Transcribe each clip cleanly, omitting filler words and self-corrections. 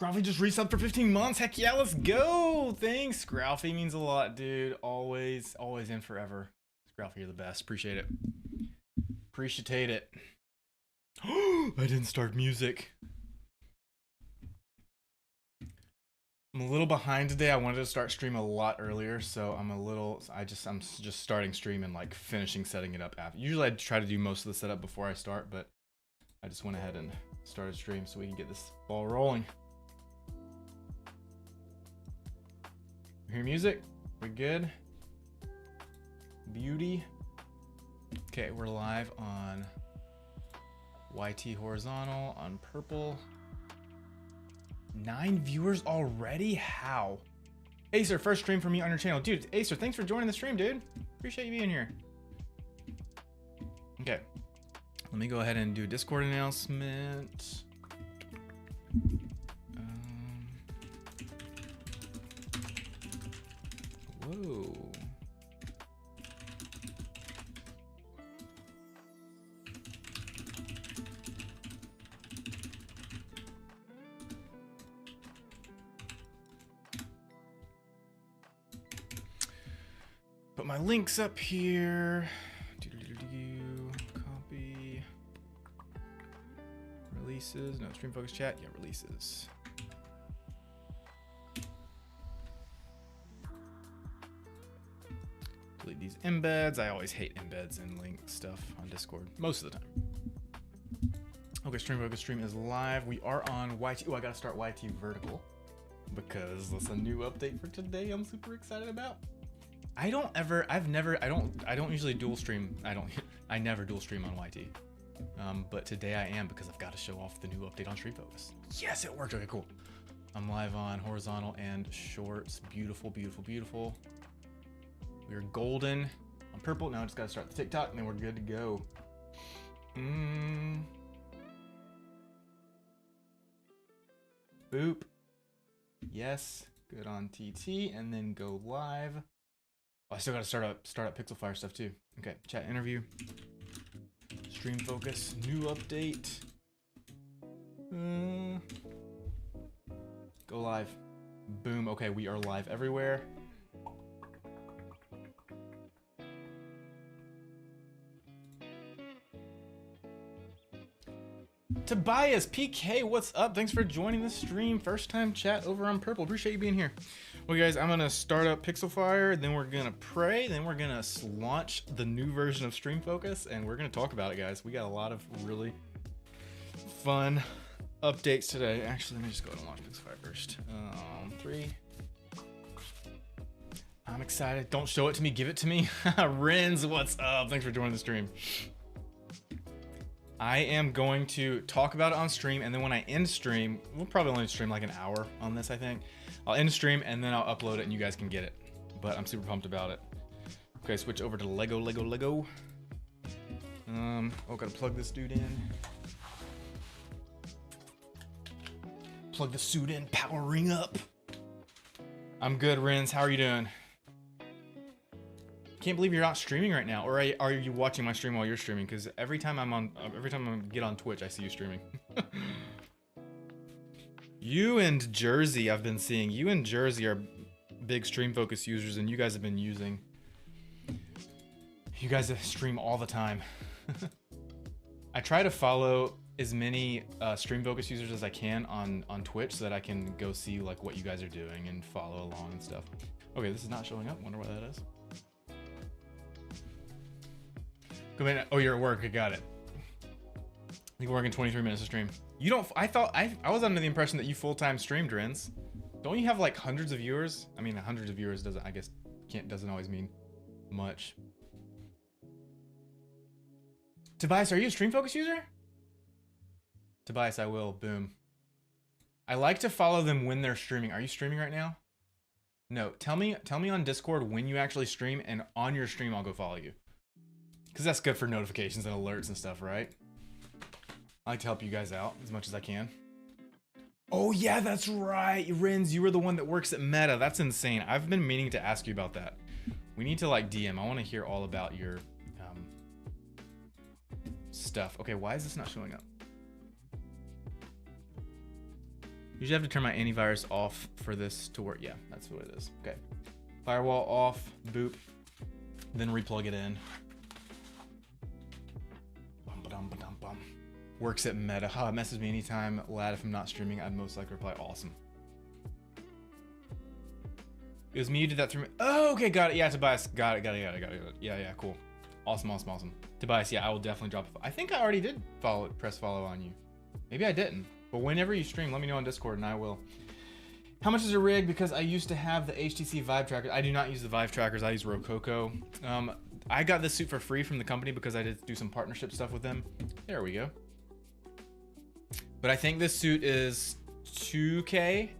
Scralfy just resubbed for 15 months. Heck yeah, let's go. Thanks. Scralfy means a lot, dude. Always, always and forever. Scralfy, you're the best. Appreciate it. Appreciate it. I didn't start music. I'm a little behind today. I wanted to start stream a lot earlier, so I'm just starting stream and like finishing setting it up after. Usually I try to do most of the setup before I start, but I just went ahead and started stream so we can get this ball rolling. Hear music? We good? Beauty. Okay, we're live on YT horizontal, on purple. 9 viewers already? How? Acer, first stream for me on your channel. Dude, Acer, thanks for joining the stream, dude. Appreciate you being here. Okay. Let me go ahead and do a Discord announcement. Whoa. Put my links up here. Copy. Releases. No, stream focus chat. Yeah, releases. Delete these embeds. I always hate embeds and link stuff on Discord most of the time. Okay, stream focus stream is live. We are on YT. Oh, I gotta start YT vertical because that's a new update for today. I'm super excited about. I don't usually dual stream. I never dual stream on YT. But today I am because I've got to show off the new update on Stream Focus. Yes, it worked. Okay, cool. I'm live on horizontal and shorts. Beautiful, beautiful, beautiful. We're golden on purple. Now I just got to start the TikTok and then we're good to go. Boop. Yes. Good on TT and then go live. Oh, I still got to start up Pixelfire stuff too. Okay, chat interview. Stream focus, new update. Go live. Boom. Okay, we are live everywhere. Tobias PK, what's up? Thanks for joining the stream. First time chat over on Purple. Appreciate you being here. Well, guys, I'm gonna start up Pixelfire, then we're gonna pray, then we're gonna launch the new version of Stream Focus, and we're gonna talk about it, guys. We got a lot of really fun updates today. Actually, let me just go ahead and launch Pixelfire first. 3. I'm excited. Don't show it to me, give it to me. Renz, what's up? Thanks for joining the stream. I am going to talk about it on stream, and then when I end stream, we'll probably only stream like an hour on this, I think. I'll end stream, and then I'll upload it, and you guys can get it. But I'm super pumped about it. Okay, switch over to Lego. Oh, gotta plug this dude in. Plug the suit in, powering up. I'm good, Renz. How are you doing? Can't believe you're not streaming right now, or are you watching my stream while you're streaming? Because every time I get on Twitch, I see you streaming. You and Jersey, I've been seeing. You and Jersey are big Stream Focus users, and you guys have been using. You guys stream all the time. I try to follow as many Stream Focus users as I can on Twitch so that I can go see like what you guys are doing and follow along and stuff. Okay, this is not showing up. Wonder why that is. Come in. Oh, you're at work. I got it. You work in 23 minutes of stream. You don't. I thought I was under the impression that you full-time streamed, Renz. Don't you have like hundreds of viewers? I mean, hundreds of viewers doesn't. I guess doesn't always mean much. Tobias, are you a Stream Focus user? Tobias, I will. Boom. I like to follow them when they're streaming. Are you streaming right now? No. Tell me on Discord when you actually stream, and on your stream I'll go follow you. Because that's good for notifications and alerts and stuff, right? I like to help you guys out as much as I can. Oh yeah, that's right. Renz, you were the one that works at Meta. That's insane. I've been meaning to ask you about that. We need to like DM. I want to hear all about your stuff. Okay, why is this not showing up? Usually I have to turn my antivirus off for this to work. Yeah, that's what it is. Okay. Firewall off, boop, then replug it in. Bum. Works at Meta. It messes me anytime. Lad, if I'm not streaming, I'd most likely reply awesome. It was me who did that through me. Oh, okay, got it. Yeah, Tobias, got it. Yeah, cool. Awesome. Tobias, yeah, I will definitely drop I think I already did press follow on you. Maybe I didn't. But whenever you stream, let me know on Discord and I will. How much is a rig? Because I used to have the HTC Vive trackers. I do not use the Vive trackers. I use Rococo. I got this suit for free from the company because I did do some partnership stuff with them. There we go. But I think this suit is 2K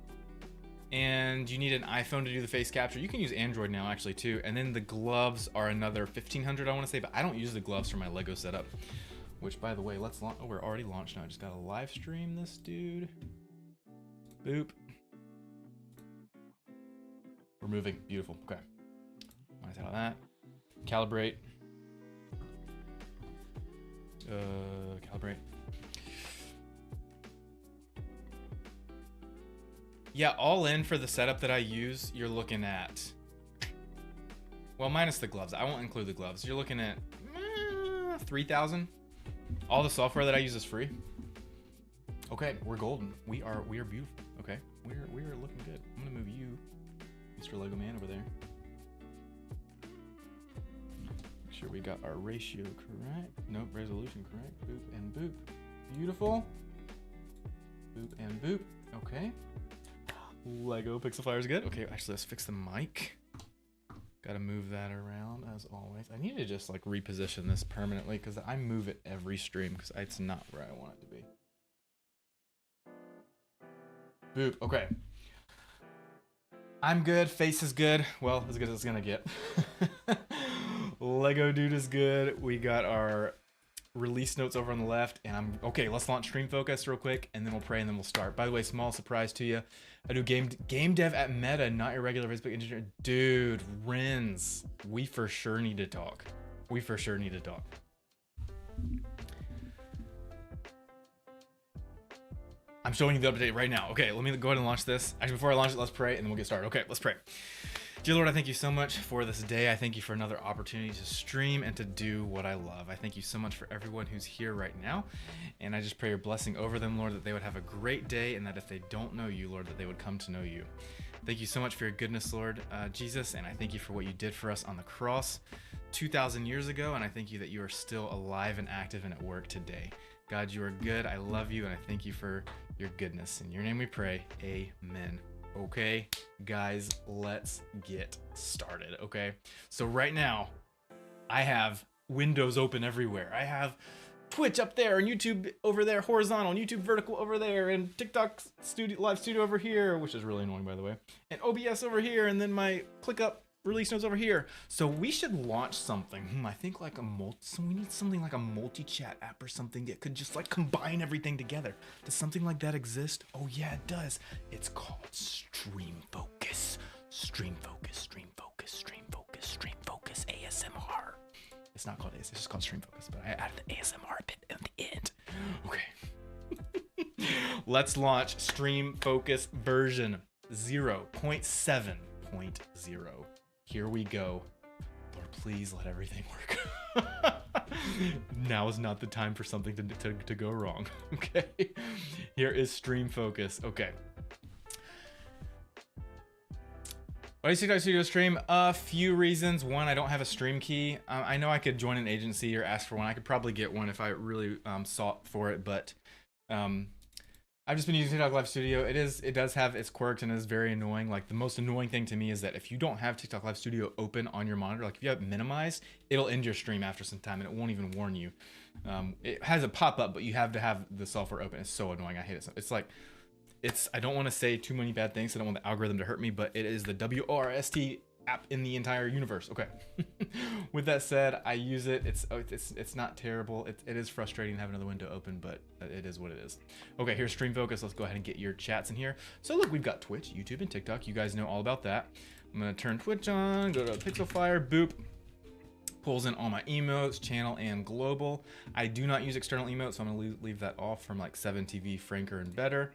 and you need an iPhone to do the face capture. You can use Android now actually too. And then the gloves are another 1,500 I want to say, but I don't use the gloves for my Lego setup. Which, by the way, let's launch. Oh, we're already launched now. I just got to live stream this dude. Boop. We're moving. Beautiful. Okay. Minus out of that. Calibrate. Calibrate. Yeah, all in for the setup that I use, you're looking at, well, minus the gloves. I won't include the gloves. You're looking at 3,000. All the software that I use is free. Okay, we're golden. We are beautiful. Okay, we're looking good. I'm gonna move you, Mr. Lego Man, over there. Make sure we got our ratio correct. Nope, resolution correct. Boop and boop. Beautiful. Boop and boop. Okay. Lego Pixel Fire is good. Okay, actually, let's fix the mic. Gotta move that around as always. I need to just like reposition this permanently because I move it every stream because it's not where I want it to be. Boop. Okay. I'm good. Face is good. Well, as good as it's gonna get. Lego dude is good. We got our release notes over on the left, and okay. Let's launch Stream Focus real quick, and then we'll pray, and then we'll start. By the way, small surprise to you. I do game dev at Meta, not your regular Facebook engineer. Dude, Renz, we for sure need to talk. I'm showing you the update right now. Okay, let me go ahead and launch this. Actually, before I launch it, let's pray, and then we'll get started. Okay, let's pray. Dear Lord, I thank you so much for this day. I thank you for another opportunity to stream and to do what I love. I thank you so much for everyone who's here right now. And I just pray your blessing over them, Lord, that they would have a great day, and that if they don't know you, Lord, that they would come to know you. Thank you so much for your goodness, Lord Jesus, and I thank you for what you did for us on the cross 2,000 years ago, and I thank you that you are still alive and active and at work today. God, you are good. I love you, and I thank you for your goodness. In your name we pray, amen. Okay, guys, let's get started, okay? So right now, I have windows open everywhere. I have Twitch up there, and YouTube over there, horizontal, and YouTube vertical over there, and TikTok live studio over here, which is really annoying, by the way, and OBS over here, and then my ClickUp release notes over here. So we should launch something. I think like we need something like a multi-chat app or something that could just like combine everything together. Does something like that exist? Oh yeah, it does. It's called Stream Focus. Stream Focus ASMR. It's not called ASMR, it's just called Stream Focus, but I added the ASMR bit at the end. Okay. Let's launch Stream Focus version 0.7.0. Here we go. Lord, please let everything work. Now is not the time for something to go wrong. Okay. Here is Stream Focus. Okay. Why do you see TikTok Studio stream? A few reasons. One, I don't have a stream key. I know I could join an agency or ask for one. I could probably get one if I really sought for it, but I've just been using TikTok Live Studio. It does have its quirks and is very annoying. Like the most annoying thing to me is that if you don't have TikTok Live Studio open on your monitor, like if you have it minimized, it'll end your stream after some time and it won't even warn you. It has a pop-up, but you have to have the software open. It's so annoying. I hate it. It's like, I don't want to say too many bad things. I don't want the algorithm to hurt me, but it is the WORST app in the entire universe. Okay. With that said, I use it. It's not terrible. It is frustrating to have another window open, but it is what it is. Okay, here's Stream Focus. Let's go ahead and get your chats in here. So look, we've got Twitch, YouTube, and TikTok. You guys know all about that. I'm gonna turn Twitch on, go to Pixel Fire, boop. Pulls in all my emotes, channel, and global. I do not use external emotes, so I'm gonna leave that off from like 7TV, Franker, and better.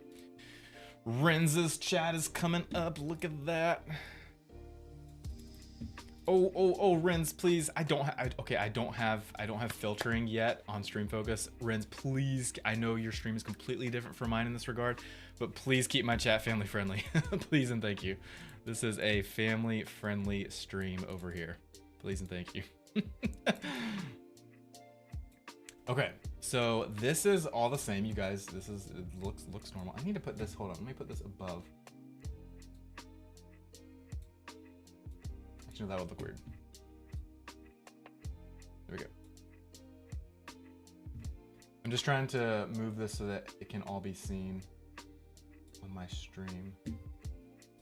Renz's chat is coming up. Look at that. Oh, Renz, please. I don't have filtering yet on Stream Focus. Renz, please. I know your stream is completely different from mine in this regard, but please keep my chat family friendly. Please and thank you. This is a family friendly stream over here. Please and thank you. Okay, so this is all the same, you guys. It looks normal. I need to put this, hold on, let me put this above. Actually, that would look weird. There we go. I'm just trying to move this so that it can all be seen on my stream.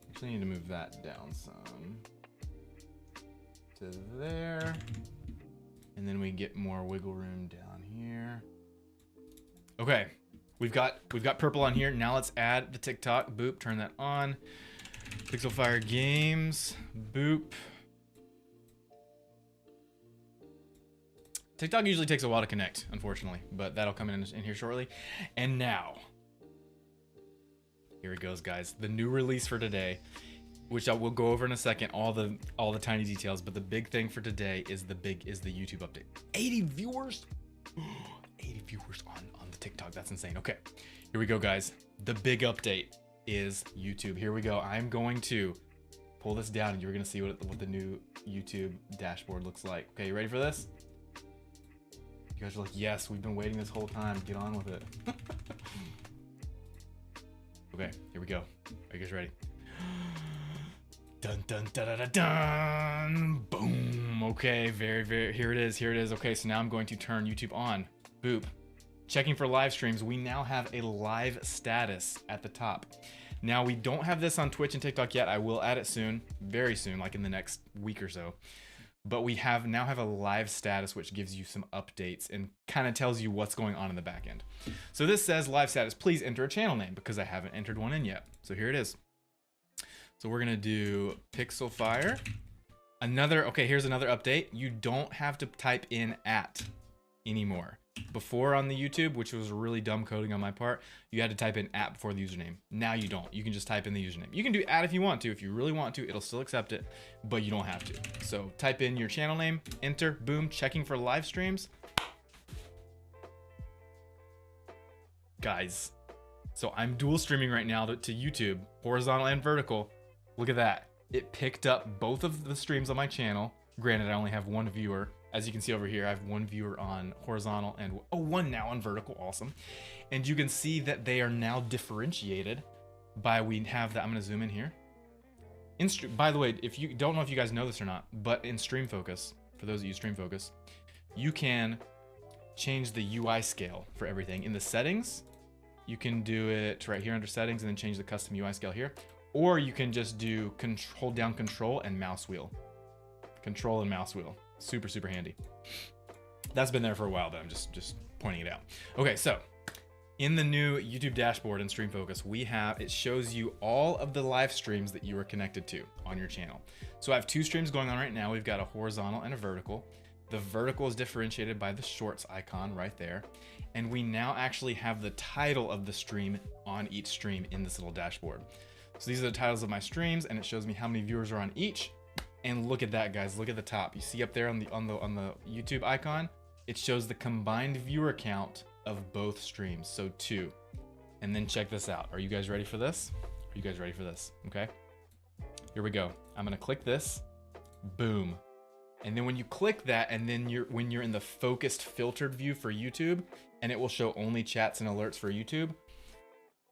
Actually, I need to move that down some to there. And then we get more wiggle room down here. Okay, we've got purple on here. Now let's add the TikTok. Boop, turn that on. Pixelfire Games. Boop. TikTok usually takes a while to connect, unfortunately, but that'll come in here shortly. And now, here it goes, guys. The new release for today, which I will go over in a second, all the tiny details, but the big thing for today is the YouTube update. 80 viewers, 80 viewers on the TikTok. That's insane. Okay, here we go, guys. The big update is YouTube. Here we go. I'm going to pull this down, and you're gonna see what the new YouTube dashboard looks like. Okay, you ready for this? You guys are like, yes, we've been waiting this whole time. Get on with it. Okay, here we go. Are you guys ready? Dun dun dun dun dun dun. Boom. Okay, very here it is. Okay, so now I'm going to turn YouTube on. Boop. Checking for live streams. We now have a live status at the top. Now we don't have this on Twitch and TikTok yet. I will add it soon, very soon, like in the next week or so. But we now have a live status, which gives you some updates and kind of tells you what's going on in the back end. So this says live status, please enter a channel name, because I haven't entered one in yet. So here it is. So we're gonna do Pixelfire. Okay, here's another update. You don't have to type in @ anymore. Before on the YouTube, which was really dumb coding on my part, you had to type in @ before the username. Now you don't. You can just type in the username. You can do @ if you want to. If you really want to, it'll still accept it, but you don't have to. So type in your channel name, enter, boom, checking for live streams. Guys, so I'm dual streaming right now to YouTube, horizontal and vertical. Look at that. It picked up both of the streams on my channel. Granted, I only have one viewer. As you can see over here, I have one viewer on horizontal and one now on vertical. Awesome. And you can see that they are now differentiated by, we have that. I'm going to zoom in here. By the way, if you don't know if you guys know this or not, but in Stream Focus, for those of you Stream Focus, you can change the UI scale for everything. In the settings, you can do it right here under settings and then change the custom UI scale here. Or you can just do hold down control and mouse wheel. Control and mouse wheel. Super handy. That's been there for a while, but I'm just pointing it out. Okay, so in the new YouTube dashboard in Stream Focus, it shows you all of the live streams that you are connected to on your channel. So I have 2 streams going on right now. We've got a horizontal and a vertical. The vertical is differentiated by the shorts icon right there. And we now actually have the title of the stream on each stream in this little dashboard. So these are the titles of my streams, and it shows me how many viewers are on each. And look at that, guys. Look at the top. You see up there on the YouTube icon, it shows the combined viewer count of both streams. So 2. And then check this out. Are you guys ready for this? Are you guys ready for this? Okay. Here we go. I'm gonna click this. Boom. And then when you click that, and then when you're in the focused filtered view for YouTube, and it will show only chats and alerts for YouTube,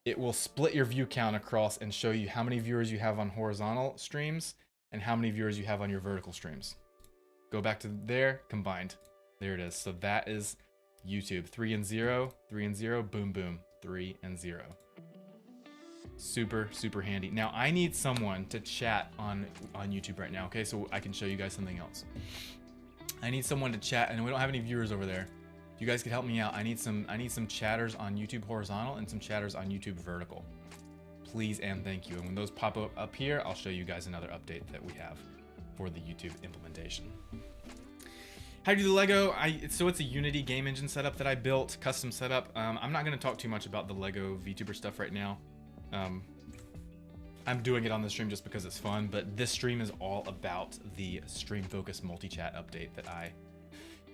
it will split your view count across and show you how many viewers you have on horizontal streams and how many viewers you have on your vertical streams. Go back to there, combined. There it is. So that is YouTube. 3 and 0, 3 and 0, boom, boom, 3 and 0. Super handy. Now I need someone to chat on YouTube right now, okay? So I can show you guys something else. I need someone to chat, and we don't have any viewers over there. You guys could help me out. I need some chatters on YouTube horizontal and some chatters on YouTube vertical. Please and thank you. And when those pop up here, I'll show you guys another update that we have for the YouTube implementation. How do you do the Lego? So it's a Unity game engine setup that I built, custom setup. I'm not going to talk too much about the Lego VTuber stuff right now. I'm doing it on the stream just because it's fun, but this stream is all about the Stream Focus multi-chat update that I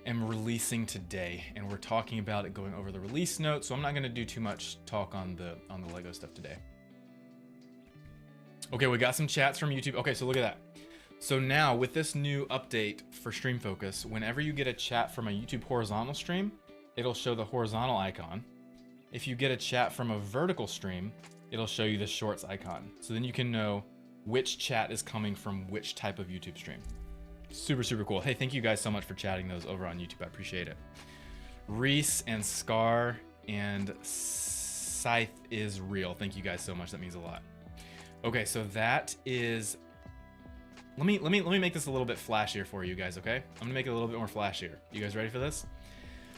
am releasing today, and we're talking about it, going over the release notes. So I'm not going to do too much talk on the Lego stuff today. Okay, we got some chats from YouTube. Okay, so look at that. So now with this new update for Stream Focus, whenever you get a chat from a YouTube horizontal stream, it'll show the horizontal icon. If you get a chat from a vertical stream, it'll show you the shorts icon. So then you can know which chat is coming from which type of YouTube stream. Super, super cool. Hey, thank you guys so much for chatting those over on YouTube. I appreciate it. Reese and Scar and Scythe is real. Thank you guys so much. That means a lot. Okay, so that is, let me make this a little bit flashier for you guys, okay? I'm gonna make it a little bit more flashier. You guys ready for this?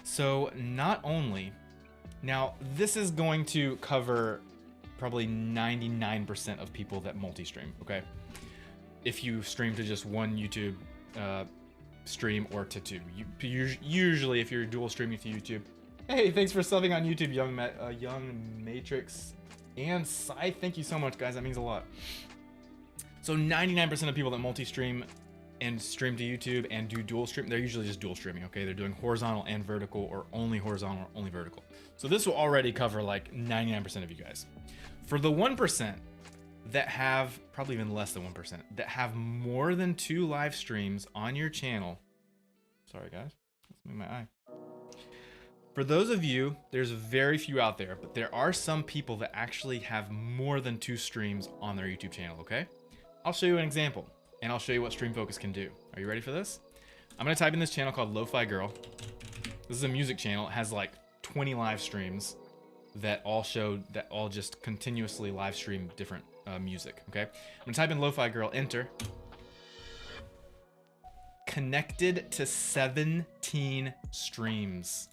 So not only, now this is going to cover probably 99% of people that multi-stream, okay? If you stream to just one YouTube stream or to two. Usually if you're dual streaming to YouTube, hey, thanks for subbing on YouTube, Young Matrix and Scythe. Thank you so much, guys. That means a lot. So 99% of people that multi-stream and stream to YouTube and do dual stream, they're usually just dual streaming, okay? They're doing horizontal and vertical, or only horizontal or only vertical. So this will already cover like 99% of you guys. For the 1% that have, probably even less than 1%, that have more than 2 live streams on your channel, sorry guys, let's move my eye. For those of you, there's very few out there, but there are some people that actually have more than 2 streams on their YouTube channel, okay? I'll show you an example, and I'll show you what Stream Focus can do. Are you ready for this? I'm gonna type in this channel called Lo-Fi Girl. This is a music channel. It has like 20 live streams that all just continuously live stream different music, okay? I'm gonna type in Lo-Fi Girl, enter. Connected to 17 streams.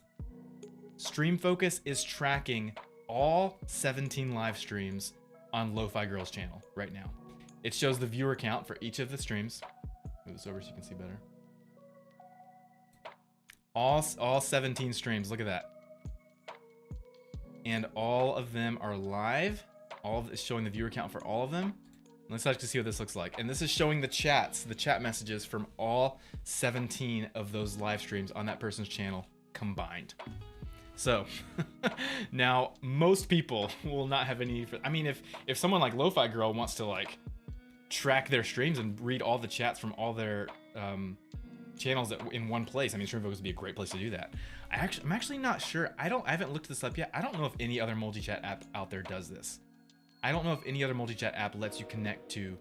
Stream Focus is tracking all 17 live streams on Lo-Fi Girl's channel right now. It shows the viewer count for each of the streams. Move this over so you can see better. All 17 streams, look at that. And all of them are live. It's showing the viewer count for all of them. Let's actually see what this looks like. And this is showing the chats, the chat messages from all 17 of those live streams on that person's channel combined. So now most people will not have any, I mean, if someone like Lo-Fi Girl wants to like track their streams and read all the chats from all their channels in one place, I mean, Stream Focus would be a great place to do that. I'm actually not sure. I haven't looked this up yet. I don't know if any other multi-chat app out there does this. I don't know if any other multi-chat app lets you connect to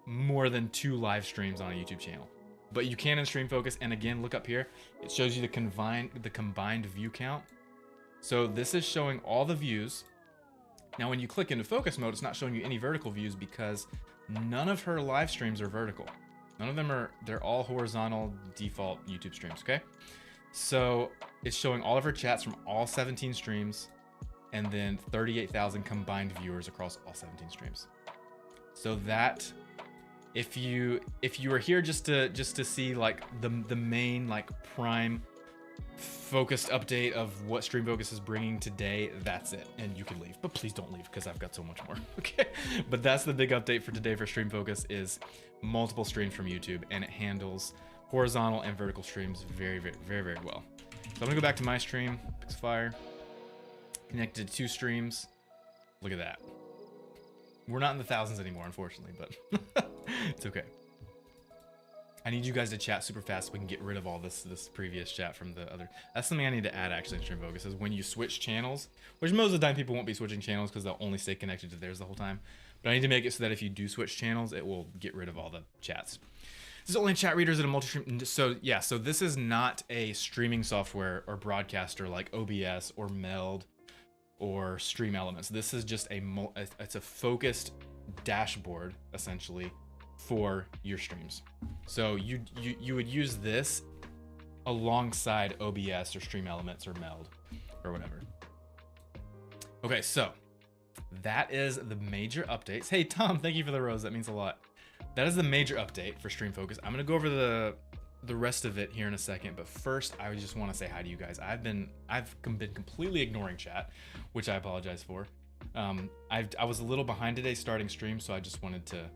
more than 2 live streams on a YouTube channel. But you can in Stream Focus, and again, look up here. It shows you the combined view count. So this is showing all the views. Now, when you click into focus mode, it's not showing you any vertical views because none of her live streams are vertical. None of them are, they're all horizontal default YouTube streams, okay? So it's showing all of her chats from all 17 streams, and then 38,000 combined viewers across all 17 streams. So that, if you are here just to see like the main like prime focused update of what Stream Focus is bringing today, that's it, and you can leave, but please don't leave because I've got so much more. Okay, but that's the big update for today for Stream Focus, is multiple streams from YouTube, and it handles horizontal and vertical streams very, very, very, very well. So I'm gonna go back to my stream, Pixfire, connected to 2 streams. Look at that. We're not in the thousands anymore, unfortunately, but it's okay. I need you guys to chat super fast so we can get rid of all this previous chat from the other. That's something I need to add actually in Stream Focus, is when you switch channels, which most of the time people won't be switching channels because they'll only stay connected to theirs the whole time. But I need to make it so that if you do switch channels, it will get rid of all the chats. This is only chat readers and a multi-stream. So yeah, so this is not a streaming software or broadcaster like OBS or Meld or Stream Elements. This is just it's a focused dashboard essentially for your streams. So you would use this alongside OBS or Stream Elements or Meld or whatever. Okay, so that is the major updates. Hey Tom, thank you for the rose. That means a lot. That is the major update for Stream Focus. I'm gonna go over the rest of it here in a second, but first I just want to say hi to you guys. I've been completely ignoring chat, which I apologize for. I was a little behind today starting stream, so I just wanted to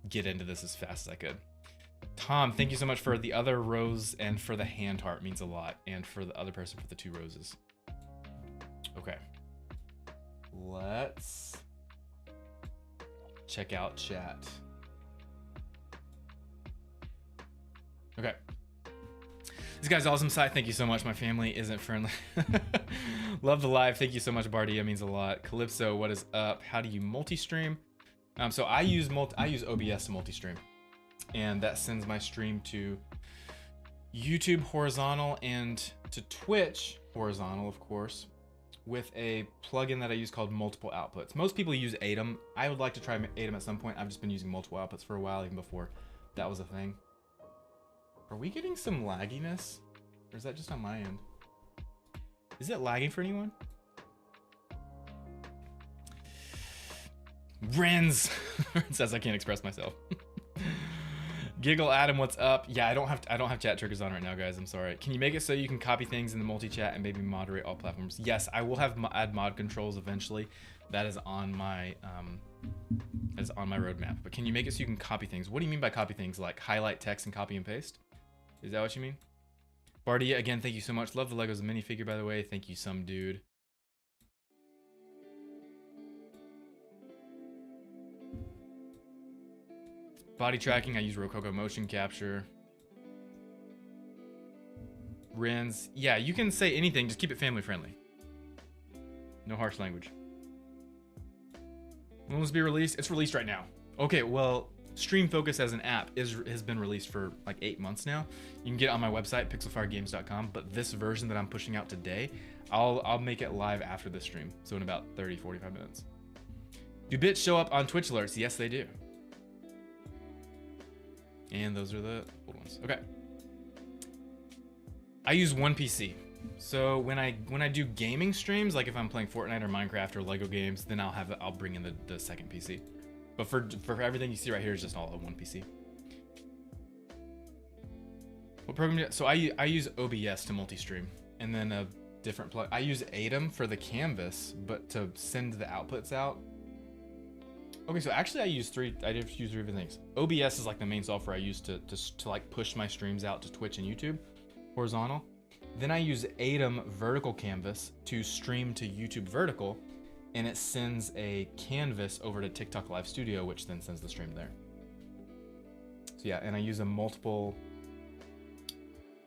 get into this as fast as I could. Tom, thank you so much for the other rose and for the hand heart, means a lot, and for the other person for the 2 roses. Okay. Let's check out chat. Okay. This guy's awesome. Side, thank you so much. My family isn't friendly. Love the live. Thank you so much, Bardia. Means a lot. Calypso, what is up? How do you multi-stream? So I use OBS to multi-stream, and that sends my stream to YouTube horizontal and to Twitch horizontal, of course, with a plugin that I use called multiple outputs. Most people use Atom. I would like to try Atom at some point. I've just been using multiple outputs for a while, even before that was a thing. Are we getting some lagginess? Or is that just on my end? Is it lagging for anyone? Renz says I can't express myself. Giggle Adam, what's up? Yeah, I don't have chat triggers on right now, guys. I'm sorry. Can you make it so you can copy things in the multi-chat and maybe moderate all platforms? Yes, I will have add mod controls eventually. That is on my roadmap. But can you make it so you can copy things? What do you mean by copy things? Like highlight text and copy and paste? Is that what you mean? Bardia, again, thank you so much. Love the Legos minifigure, by the way. Thank you, some dude. Body tracking, I use Rococo motion capture. Renz, yeah, you can say anything, just keep it family friendly. No harsh language. When will this be released? It's released right now. Okay, well, Stream Focus as an app has been released for like 8 months now. You can get it on my website, pixelfiregames.com, but this version that I'm pushing out today, I'll make it live after the stream, so in about 30, 45 minutes. Do bits show up on Twitch alerts? Yes, they do. And those are the old ones. Okay. I use one PC. So when I do gaming streams, like if I'm playing Fortnite or Minecraft or Lego games, then I'll bring in the second PC. But for everything you see right here is just all on one PC. What program? So I use OBS to multi-stream, and then a different plug. I use Atom for the canvas, but to send the outputs out. Okay, so actually I use three different things. OBS is like the main software I use to like push my streams out to Twitch and YouTube, horizontal. Then I use Atom vertical canvas to stream to YouTube vertical, and it sends a canvas over to TikTok Live Studio, which then sends the stream there. So yeah, and I use a multiple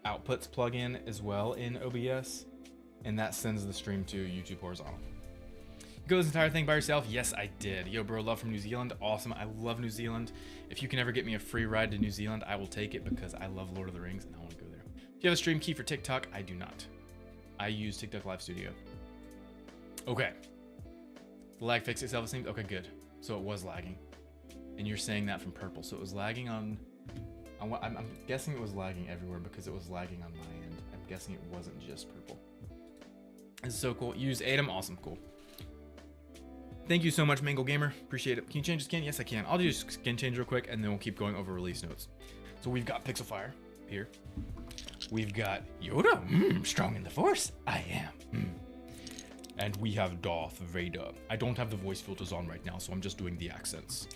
outputs plugin as well in OBS, and that sends the stream to YouTube horizontal. You go this entire thing by yourself? Yes, I did. Yo, bro, love from New Zealand. Awesome. I love New Zealand. If you can ever get me a free ride to New Zealand, I will take it because I love Lord of the Rings and I want to go there. Do you have a stream key for TikTok? I do not. I use TikTok Live Studio. Okay. The lag fixed itself, it seems. Okay, good. So it was lagging. And you're saying that from purple. So it was lagging on... I'm guessing it was lagging everywhere because it was lagging on my end. I'm guessing it wasn't just purple. This is so cool. Use Atom. Awesome. Cool. Thank you so much, Mangle Gamer. Appreciate it. Can you change the skin? Yes, I can. I'll do skin change real quick, and then we'll keep going over release notes. So we've got Pixel Fire here. We've got Yoda. Strong in the Force. I am. And we have Darth Vader. I don't have the voice filters on right now, so I'm just doing the accents.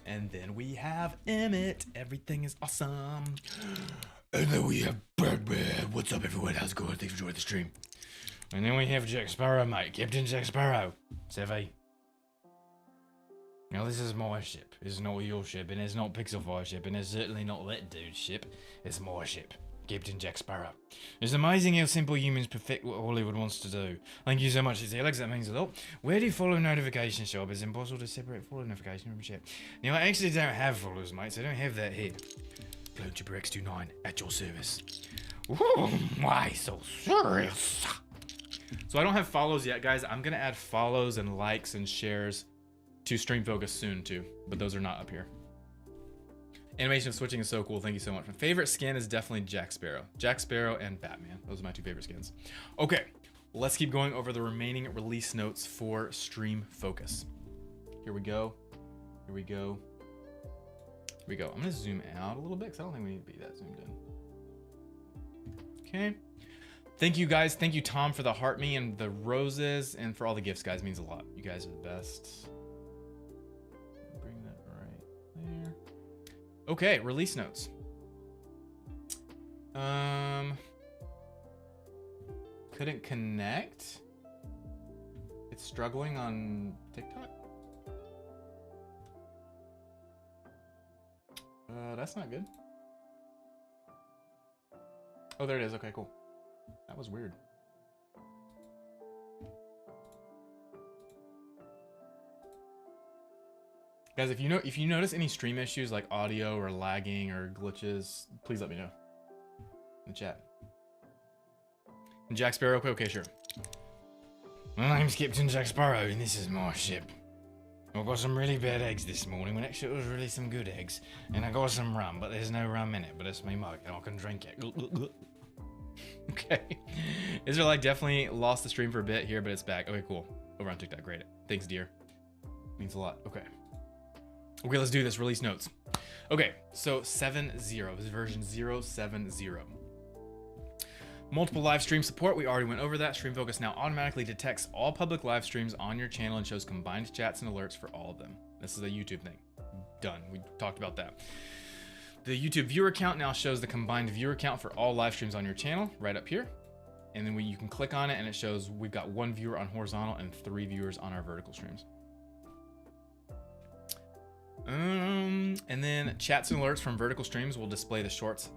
And then we have Emmett. Everything is awesome. And then we have Birdman. What's up, everyone? How's it going? Thanks for joining the stream. And then we have Jack Sparrow, mate. Captain Jack Sparrow. Savvy. Now this is my ship. It's not your ship, and it's not Pixel Fire ship, and it's certainly not that dude's ship. It's my ship. Captain Jack Sparrow. It's amazing how simple humans perfect what Hollywood wants to do. Thank you so much, it's Alex, that means a lot. Where do you follow notification shop? It's impossible to separate follow notification from ship. Now I actually don't have followers, mate, so I don't have that here. Clone X29 at your service. Ooh, why so serious? So I don't have follows yet, guys. I'm gonna add follows and likes and shares to Stream Focus soon too, but those are not up here. Animation of switching is so cool. Thank you so much. My favorite skin is definitely Jack Sparrow. Jack Sparrow and Batman. Those are my 2 favorite skins. Okay, let's keep going over the remaining release notes for Stream Focus. Here we go. Here we go. Here we go. I'm gonna zoom out a little bit because I don't think we need to be that zoomed in. Okay. Thank you guys. Thank you, Tom, for the heart me and the roses and for all the gifts, guys. It means a lot. You guys are the best. Bring that right there. Okay, release notes. Couldn't connect. It's struggling on TikTok. That's not good. Oh, there it is. Okay, cool. That was weird. Guys, if you notice any stream issues like audio or lagging or glitches, please let me know in the chat. And Jack Sparrow, okay, sure. My name's Captain Jack Sparrow, and this is my ship. I got some really bad eggs this morning, when actually it was really some good eggs. And I got some rum, but there's no rum in it, but it's my mug, and I can drink it. Okay. Israelite definitely lost the stream for a bit here, but it's back. Okay, cool. Over on TikTok, great. Thanks, dear. Means a lot. Okay. Okay, let's do this. Release notes. Okay, so 7.0. This is version 0.7.0. Multiple live stream support. We already went over that. Stream Focus now automatically detects all public live streams on your channel and shows combined chats and alerts for all of them. This is a YouTube thing. Done. We talked about that. The YouTube viewer count now shows the combined viewer count for all live streams on your channel right up here. And then you can click on it and it shows we've got 1 viewer on horizontal and 3 viewers on our vertical streams. And then chats and alerts from vertical streams will display the shorts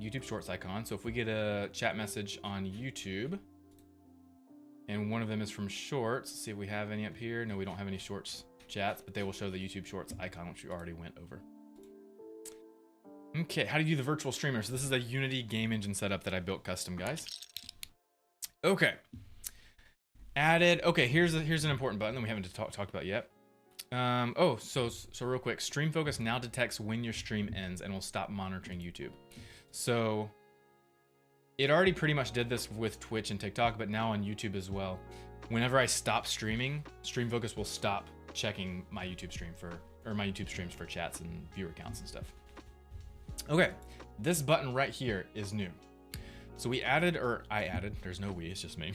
YouTube Shorts icon. So if we get a chat message on YouTube and one of them is from Shorts, let's see if we have any up here. No, we don't have any Shorts chats, but they will show the YouTube Shorts icon, which we already went over. Okay, how do you do the virtual streamer? So this is a Unity game engine setup that I built custom, guys. Okay. Added, okay, here's an important button that we haven't talked about yet. So real quick, Stream Focus now detects when your stream ends and will stop monitoring YouTube. So it already pretty much did this with Twitch and TikTok, but now on YouTube as well. Whenever I stop streaming, Stream Focus will stop checking my YouTube stream my YouTube streams for chats and viewer counts and stuff. Okay, this button right here is new. So I added, there's no we, it's just me,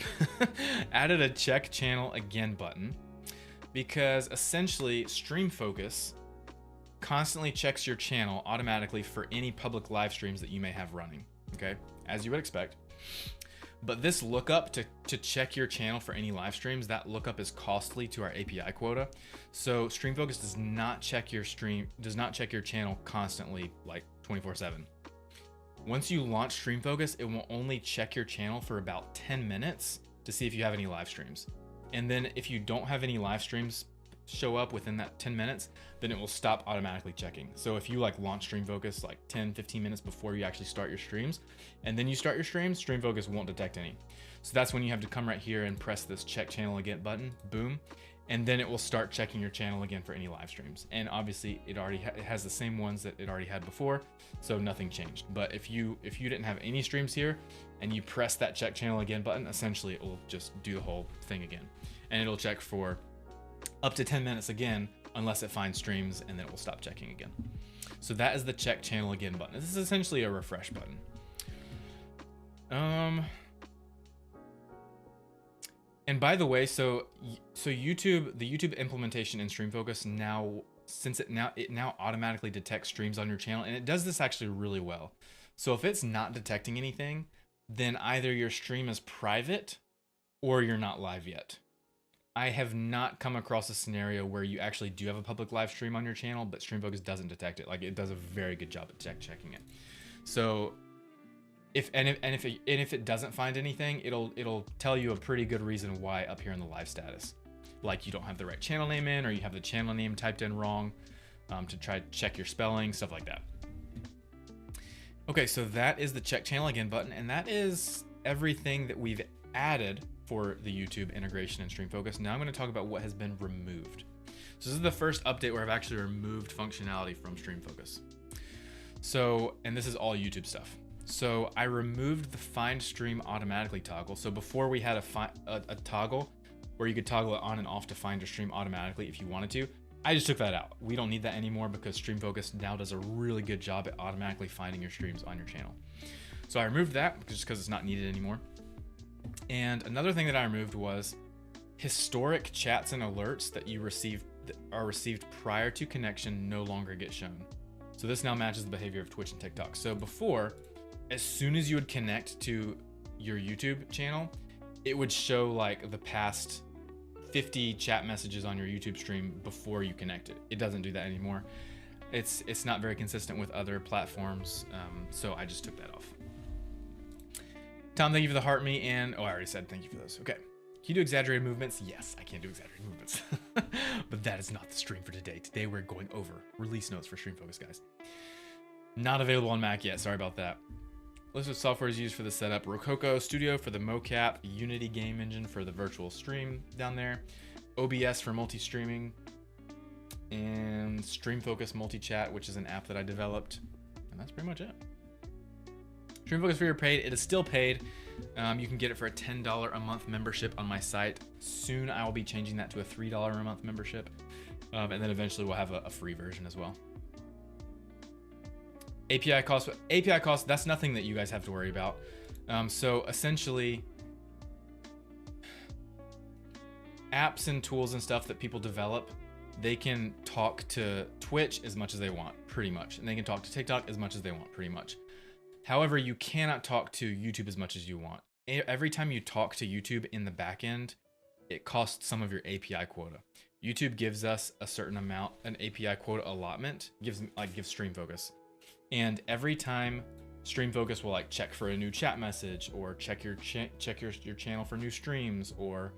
added a check channel again button because essentially Stream Focus constantly checks your channel automatically for any public live streams that you may have running, okay? As you would expect. But this lookup to check your channel for any live streams, that lookup is costly to our API quota. So Stream Focus does not check your channel constantly, like 24/7. Once you launch Stream Focus, it will only check your channel for about 10 minutes to see if you have any live streams. And then if you don't have any live streams show up within that 10 minutes, then it will stop automatically checking. So if you like launch Stream Focus like 10-15 minutes before you actually start your streams, and then you start your streams, Stream Focus won't detect any. So that's when you have to come right here and press this check channel again button, boom, and then it will start checking your channel again for any live streams. And obviously it already it has the same ones that it already had before, so nothing changed. But if you didn't have any streams here and you press that check channel again button, essentially it will just do the whole thing again. And it'll check for up to 10 minutes again, unless it finds streams, and then it will stop checking again. So that is the check channel again button. This is essentially a refresh button. And by the way, so YouTube, the YouTube implementation in Stream Focus now, since it now automatically detects streams on your channel, and it does this actually really well. So if it's not detecting anything, then either your stream is private or you're not live yet. I have not come across a scenario where you actually do have a public live stream on your channel, but Stream Focus doesn't detect it. Like, it does a very good job at checking it. So if it doesn't find anything, it'll tell you a pretty good reason why up here in the live status. Like you don't have the right channel name in, or you have the channel name typed in wrong, to try to check your spelling, stuff like that. Okay, so that is the check channel again button, and that is everything that we've added for the YouTube integration in Stream Focus. Now I'm going to talk about what has been removed. So this is the first update where I've actually removed functionality from Stream Focus. So, and this is all YouTube stuff. So I removed the find stream automatically toggle. So before we had a toggle where you could toggle it on and off to find your stream automatically if you wanted to. I just took that out. We don't need that anymore because Stream Focus now does a really good job at automatically finding your streams on your channel. So I removed that just because it's not needed anymore. And another thing that I removed was historic chats and alerts that are received prior to connection no longer get shown. So this now matches the behavior of Twitch and TikTok. So before, as soon as you would connect to your YouTube channel, it would show like the past 50 chat messages on your YouTube stream before you connected. It doesn't do that anymore. It's not very consistent with other platforms, so I just took that off. Tom, thank you for the heart me, and I already said thank you for those. Okay. Can you do exaggerated movements? Yes, I can do exaggerated movements. But that is not the stream for today. Today we're going over release notes for Stream Focus, guys. Not available on Mac yet. Sorry about that. List of software is used for the setup. Rococo Studio for the mocap. Unity game engine for the virtual stream down there. OBS for multi-streaming. And Stream Focus Multi-Chat, which is an app that I developed. And that's pretty much it. Stream Focus for your paid. It is still paid. You can get it for a $10 a month membership on my site. Soon I will be changing that to a $3 a month membership. And then eventually we'll have a free version as well. API costs, that's nothing that you guys have to worry about. So essentially, apps and tools and stuff that people develop, they can talk to Twitch as much as they want, pretty much. And they can talk to TikTok as much as they want, pretty much. However, you cannot talk to YouTube as much as you want. Every time you talk to YouTube in the back end, it costs some of your API quota. YouTube gives us a certain amount, an API quota allotment, gives Stream Focus. And every time Stream Focus will like check for a new chat message, or check your channel for new streams, or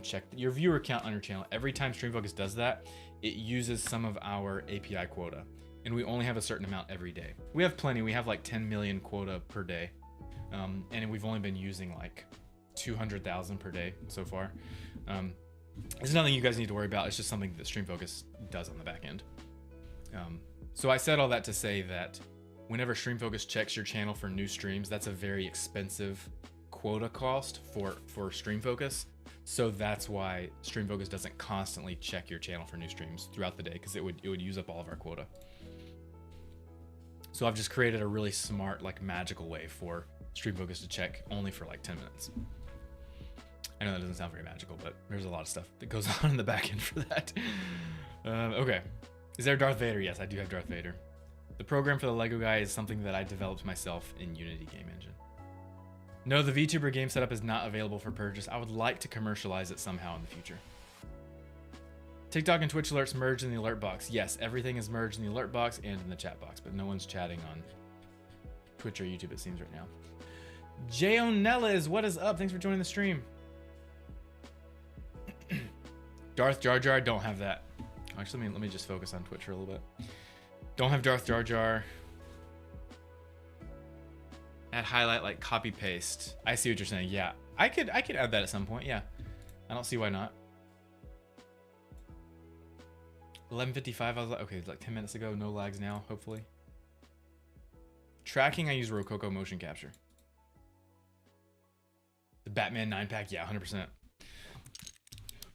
check your viewer count on your channel. Every time Stream Focus does that, it uses some of our API quota. And we only have a certain amount every day. We have plenty. We have like 10 million quota per day. And we've only been using like 200,000 per day so far. It's nothing you guys need to worry about. It's just something that Stream Focus does on the back end. So I said all that to say that whenever Stream Focus checks your channel for new streams, that's a very expensive quota cost for Stream Focus. So that's why Stream Focus doesn't constantly check your channel for new streams throughout the day, because it would use up all of our quota. So I've just created a really smart, like magical way for Stream Focus to check only for like 10 minutes. I know that doesn't sound very magical, but there's a lot of stuff that goes on in the back end for that. Okay. Is there Darth Vader? Yes, I do have Darth Vader. The program for the Lego guy is something that I developed myself in Unity game engine. No, the VTuber game setup is not available for purchase. I would like to commercialize it somehow in the future. TikTok and Twitch alerts merged in the alert box. Yes, everything is merged in the alert box and in the chat box, but no one's chatting on Twitch or YouTube, it seems right now. J.O.Nellis, what is up? Thanks for joining the stream. Darth Jar Jar, don't have that. Actually, let me just focus on Twitch for a little bit. Don't have Darth Jar Jar. Add highlight, like copy paste. I see what you're saying. Yeah, I could add that at some point. Yeah, I don't see why not. 11:55. I was like, okay, it's like 10 minutes ago. No lags now, hopefully. Tracking, I use Rococo motion capture. The Batman 9-pack, yeah, 100%.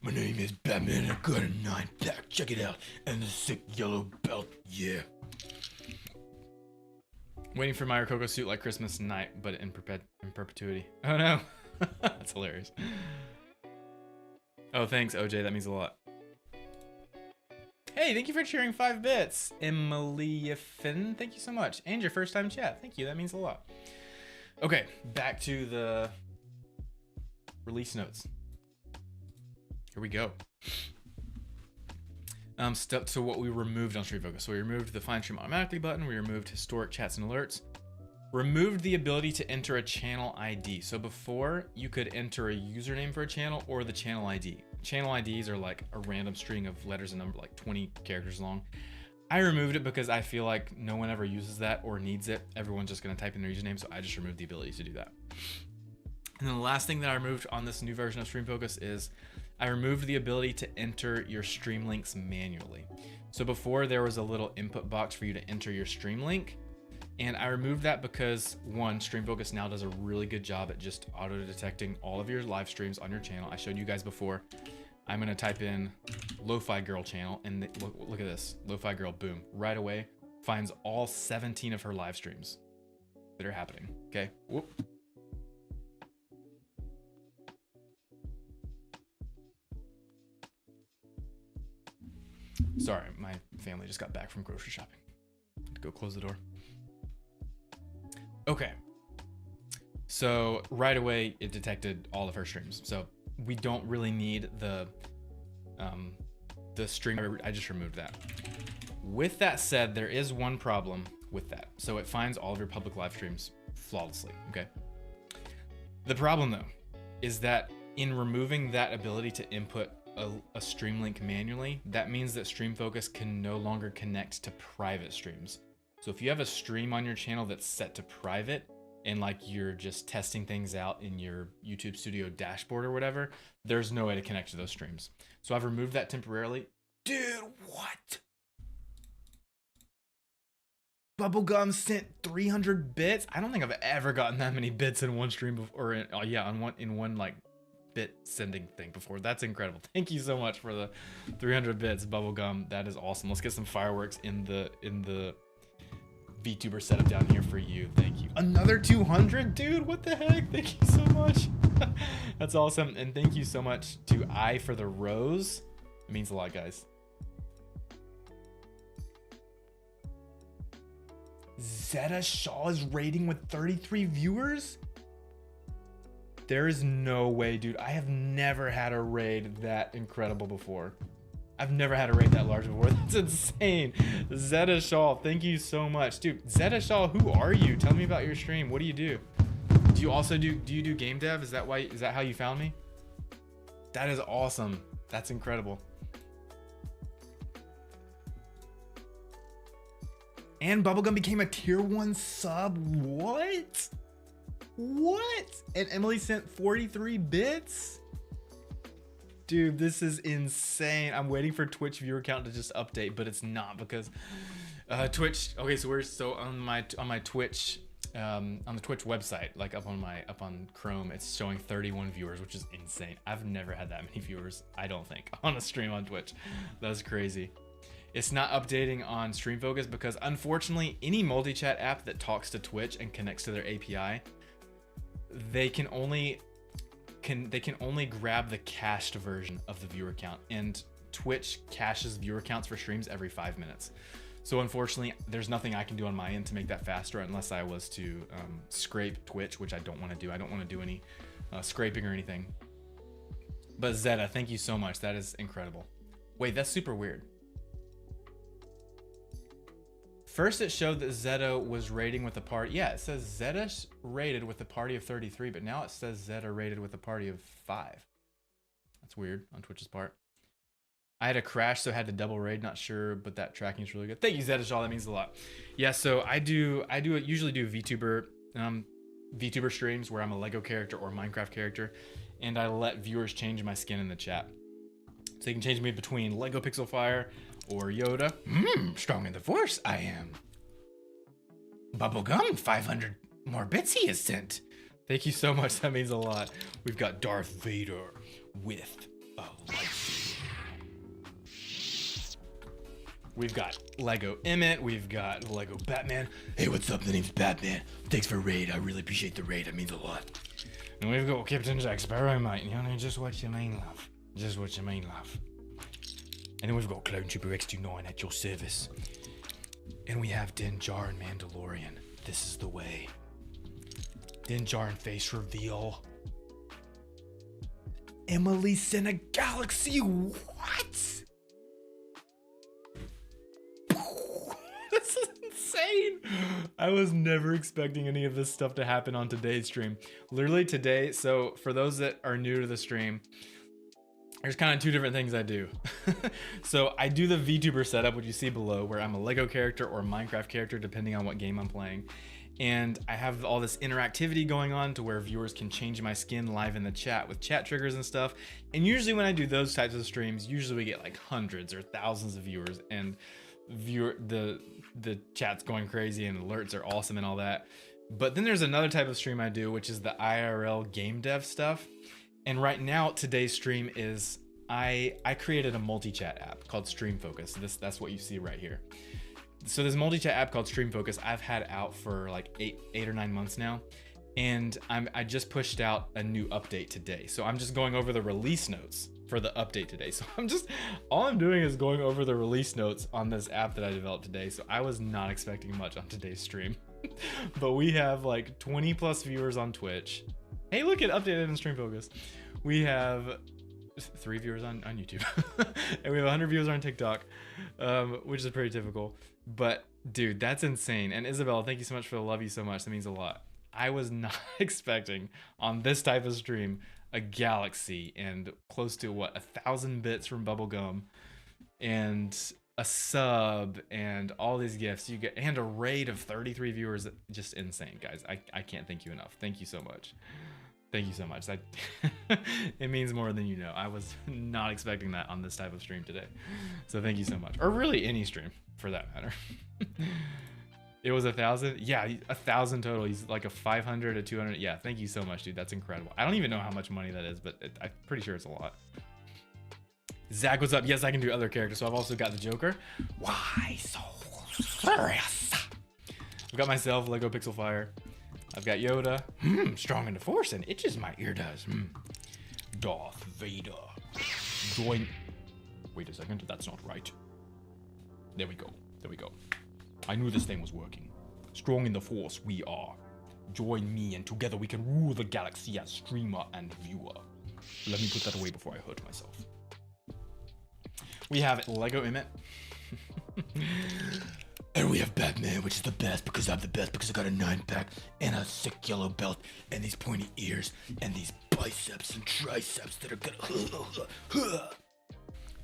My name is Batman. I got a 9-pack. Check it out. And the sick yellow belt, yeah. Waiting for my Rococo suit like Christmas night, but in perpetuity. Oh no, that's hilarious. Oh, thanks, OJ. That means a lot. Hey, thank you for cheering 5 bits. Emily Finn, thank you so much. And your first time chat. Thank you. That means a lot. Okay, back to the release notes. Here we go. Step to what we removed on Stream Focus. So we removed the Find Stream Automatically button. We removed historic chats and alerts. Removed the ability to enter a channel ID. So before, you could enter a username for a channel or the channel ID. Channel IDs are like a random string of letters and numbers, like 20 characters long. I removed it because I feel like no one ever uses that or needs it. Everyone's just gonna type in their username, so I just removed the ability to do that. And then the last thing that I removed on this new version of Stream Focus is I removed the ability to enter your stream links manually. So before, there was a little input box for you to enter your stream link. And I removed that because, one, Stream Focus now does a really good job at just auto-detecting all of your live streams on your channel. I showed you guys before. I'm gonna type in Lo-Fi Girl channel, and look at this, Lo-Fi Girl, boom. Right away, finds all 17 of her live streams that are happening, okay? Whoop. Sorry, my family just got back from grocery shopping. Go close the door. Okay. So right away, it detected all of her streams. So we don't really need the stream. I just removed that. With that said, there is one problem with that. So it finds all of your public live streams flawlessly, okay? The problem though, is that in removing that ability to input a stream link manually, that means that Stream Focus can no longer connect to private streams. So if you have a stream on your channel that's set to private, and like you're just testing things out in your YouTube Studio dashboard or whatever, there's no way to connect to those streams. So I've removed that temporarily. Dude, what? Bubblegum sent 300 bits. I don't think I've ever gotten that many bits in one stream before, or in one like bit sending thing before. That's incredible. Thank you so much for the 300 bits, Bubblegum. That is awesome. Let's get some fireworks in the VTuber setup down here for you. Thank you. Another 200, dude. What the heck? Thank you so much. That's awesome. And thank you so much to I for the rose. It means a lot, guys. Zeta Shaw is raiding with 33 viewers? There is no way, dude. I have never had a raid that incredible before. I've never had a raid that large before. That's insane. Zeta Shaw, thank you so much. Dude, Zeta Shaw, who are you? Tell me about your stream. What do you do? Do you also do you do game dev? Is that how you found me? That is awesome. That's incredible. And Bubblegum became a tier 1 sub. What? What? And Emily sent 43 bits? Dude, this is insane. I'm waiting for Twitch viewer count to just update, but it's not because Twitch. Okay, so we're on my Twitch, on the Twitch website, like up on Chrome, it's showing 31 viewers, which is insane. I've never had that many viewers, I don't think, on a stream on Twitch. That's crazy. It's not updating on Stream Focus because unfortunately, any multi-chat app that talks to Twitch and connects to their API, they can only grab the cached version of the viewer count, and Twitch caches viewer counts for streams every 5 minutes. So unfortunately, there's nothing I can do on my end to make that faster unless I was to scrape Twitch, which I don't want to do. I don't want to do any scraping or anything. But Zeta, thank you so much. That is incredible. Wait, that's super weird. First, it showed that Zeta was raiding with a party. Yeah, it says Zeta raided with a party of 33, but now it says Zeta raided with a party of 5. That's weird on Twitch's part. I had a crash, so I had to double raid. Not sure, but that tracking is really good. Thank you, Zeta Shaw. That means a lot. Yeah, so I usually do VTuber streams where I'm a Lego character or Minecraft character, and I let viewers change my skin in the chat. So you can change me between Lego Pixel Fire or Yoda. Strong in the force, I am. Bubblegum, 500 more bits he has sent. Thank you so much, that means a lot. We've got Darth Vader with a lightsaber. We've got Lego Emmett, we've got Lego Batman. Hey, what's up, the name's Batman. Thanks for raid, I really appreciate the raid, it means a lot. And we've got Captain Jack Sparrow, mate. You know, just what you mean, love. Just what you mean, love. And then we've got Clone Trooper X29 at your service. And we have Din Djarin and Mandalorian. This is the way. Din Djarin face reveal. Emily sent a galaxy. What? This is insane. I was never expecting any of this stuff to happen on today's stream. Literally today. So for those that are new to the stream, there's kind of two different things I do. So I do the VTuber setup, which you see below, where I'm a Lego character or a Minecraft character, depending on what game I'm playing. And I have all this interactivity going on to where viewers can change my skin live in the chat with chat triggers and stuff. And usually when I do those types of streams, usually we get like hundreds or thousands of viewers, and the chat's going crazy and alerts are awesome and all that. But then there's another type of stream I do, which is the IRL game dev stuff. And right now, today's stream is, I created a multi-chat app called Stream Focus. That's what you see right here. So this multi-chat app called Stream Focus, I've had out for like eight or 9 months now. and I just pushed out a new update today. So I'm just going over the release notes for the update today. So all I'm doing is going over the release notes on this app that I developed today. So I was not expecting much on today's stream, but we have like 20 plus viewers on Twitch. Hey, look, it updated in Stream Focus. We have 3 viewers on YouTube and we have 100 viewers on TikTok, which is pretty typical, but dude, that's insane. And Isabel, thank you so much for the love you so much. That means a lot. I was not expecting on this type of stream a galaxy and close to what, 1,000 bits from Bubblegum and a sub and all these gifts you get and a raid of 33 viewers. Just insane, guys. I can't thank you enough. Thank you so much. Thank you so much. It means more than you know. I was not expecting that on this type of stream today. So thank you so much. Or really any stream for that matter. It was 1,000. Yeah, 1,000 total. He's like a 500, a 200. Yeah, thank you so much, dude. That's incredible. I don't even know how much money that is, but I'm pretty sure it's a lot. Zach, what's up? Yes, I can do other characters. So I've also got the Joker. Why so serious? I've got myself, Lego Pixel Fire. I've got Yoda. Strong in the Force and itches my ear does. Darth Vader. Join. Wait a second. That's not right. There we go. There we go. I knew this thing was working. Strong in the Force, we are. Join me and together we can rule the galaxy as streamer and viewer. Let me put that away before I hurt myself. We have Lego Emmett. And we have Batman, which is the best because I'm the best because I got a 9-pack and a sick yellow belt and these pointy ears and these biceps and triceps that are gonna...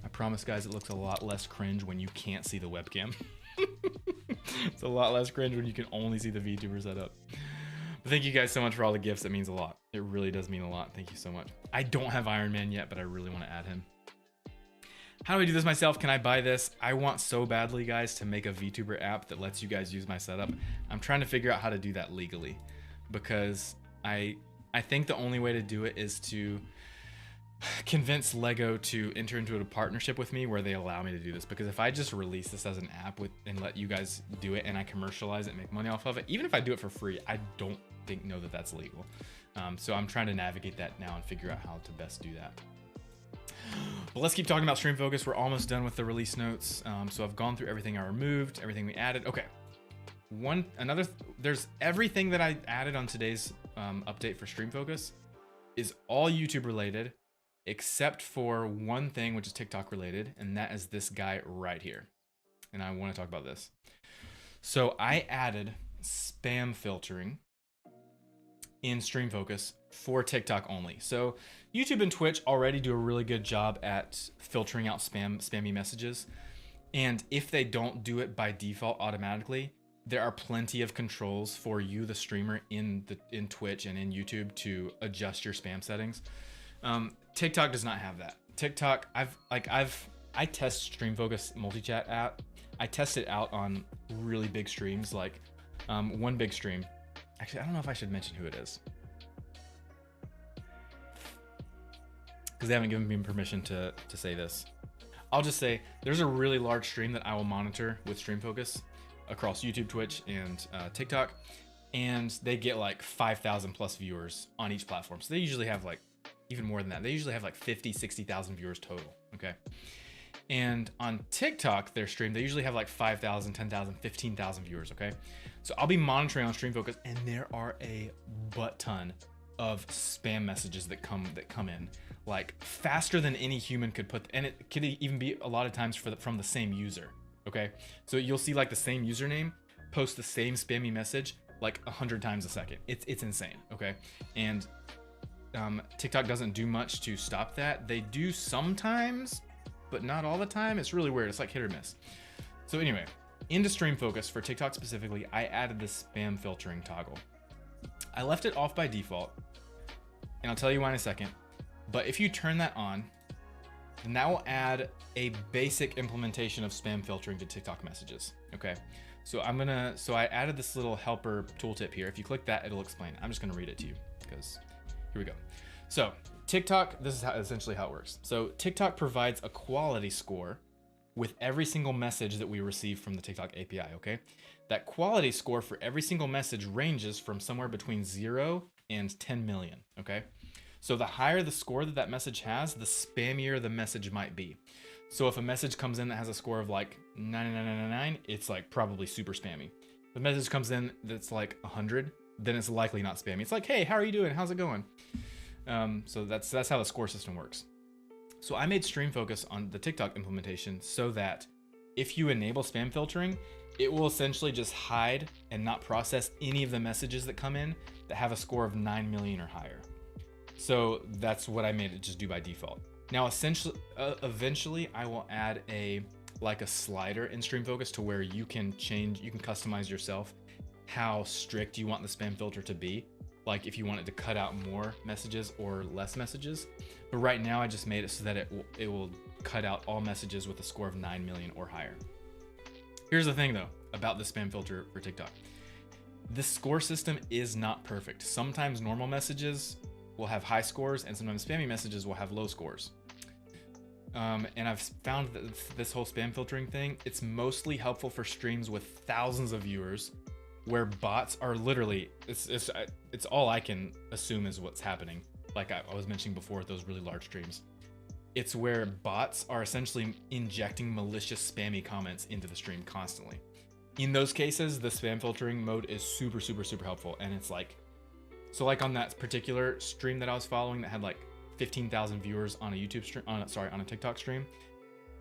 I promise, guys, it looks a lot less cringe when you can't see the webcam. It's a lot less cringe when you can only see the VTuber setup. But thank you guys so much for all the gifts. It means a lot. It really does mean a lot. Thank you so much. I don't have Iron Man yet, but I really want to add him. How do I do this myself? Can I buy this? I want so badly, guys, to make a VTuber app that lets you guys use my setup. I'm trying to figure out how to do that legally because I think the only way to do it is to convince Lego to enter into a partnership with me where they allow me to do this, because if I just release this as an app and let you guys do it and I commercialize it and make money off of it, even if I do it for free, I don't know that that's legal. So I'm trying to navigate that now and figure out how to best do that. But let's keep talking about Stream Focus. We're almost done with the release notes. So I've gone through everything I removed, everything we added. Okay, there's everything that I added on today's update for Stream Focus is all YouTube related, except for one thing, which is TikTok related, and that is this guy right here. And I want to talk about this. So I added spam filtering in Stream Focus for TikTok only. So YouTube and Twitch already do a really good job at filtering out spammy messages. And if they don't do it by default automatically, there are plenty of controls for you, the streamer, in Twitch and in YouTube to adjust your spam settings. TikTok does not have that. TikTok, I test Stream Focus multi-chat app. I test it out on really big streams, like one big stream. Actually, I don't know if I should mention who it is, because they haven't given me permission to say this. I'll just say there's a really large stream that I will monitor with Stream Focus across YouTube, Twitch, and TikTok, and they get like 5,000 plus viewers on each platform. So they usually have like even more than that. They usually have like 50, 60,000 viewers total. Okay. And on TikTok, their stream, they usually have like 5,000, 10,000, 15,000 viewers. Okay. So I'll be monitoring on Stream Focus, and there are a butt ton of spam messages that come in like faster than any human could put, and it could even be a lot of times from the same user. Okay. So you'll see like the same username post the same spammy message like 100 times a second. It's insane. Okay. And TikTok doesn't do much to stop that. They do sometimes, but not all the time. It's really weird. It's like hit or miss. So anyway, into Stream Focus for TikTok specifically, I added the spam filtering toggle. I left it off by default, and I'll tell you why in a second. But if you turn that on, then that will add a basic implementation of spam filtering to TikTok messages. Okay. So I added this little helper tooltip here. If you click that, it'll explain. I'm just gonna read it to you because here we go. So TikTok, this is essentially how it works. So TikTok provides a quality score with every single message that we receive from the TikTok API, okay? that quality score for every single message ranges from somewhere between 0 and 10 million, okay? So the higher the score that message has, the spammier the message might be. So if a message comes in that has a score of like 9999, it's like probably super spammy. If a message comes in that's like 100, then it's likely not spammy. It's like, hey, how are you doing? How's it going? So that's how the score system works. So I made Stream Focus on the TikTok implementation so that if you enable spam filtering, it will essentially just hide and not process any of the messages that come in that have a score of 9 million or higher. So that's what I made it just do by default. Now, essentially, eventually I will add a slider in Stream Focus to where you can customize yourself how strict you want the spam filter to be. Like if you want it to cut out more messages or less messages. But right now I just made it so that it will cut out all messages with a score of 9 million or higher. Here's the thing though, about the spam filter for TikTok. This score system is not perfect. Sometimes normal messages will have high scores and sometimes spammy messages will have low scores. And I've found that this whole spam filtering thing, it's mostly helpful for streams with thousands of viewers where bots are literally, it's all I can assume is what's happening. Like I was mentioning before with those really large streams. It's where bots are essentially injecting malicious spammy comments into the stream constantly. In those cases, the spam filtering mode is super, super, super helpful. And it's like, so like on that particular stream that I was following that had like 15,000 viewers on a YouTube stream, on a TikTok stream,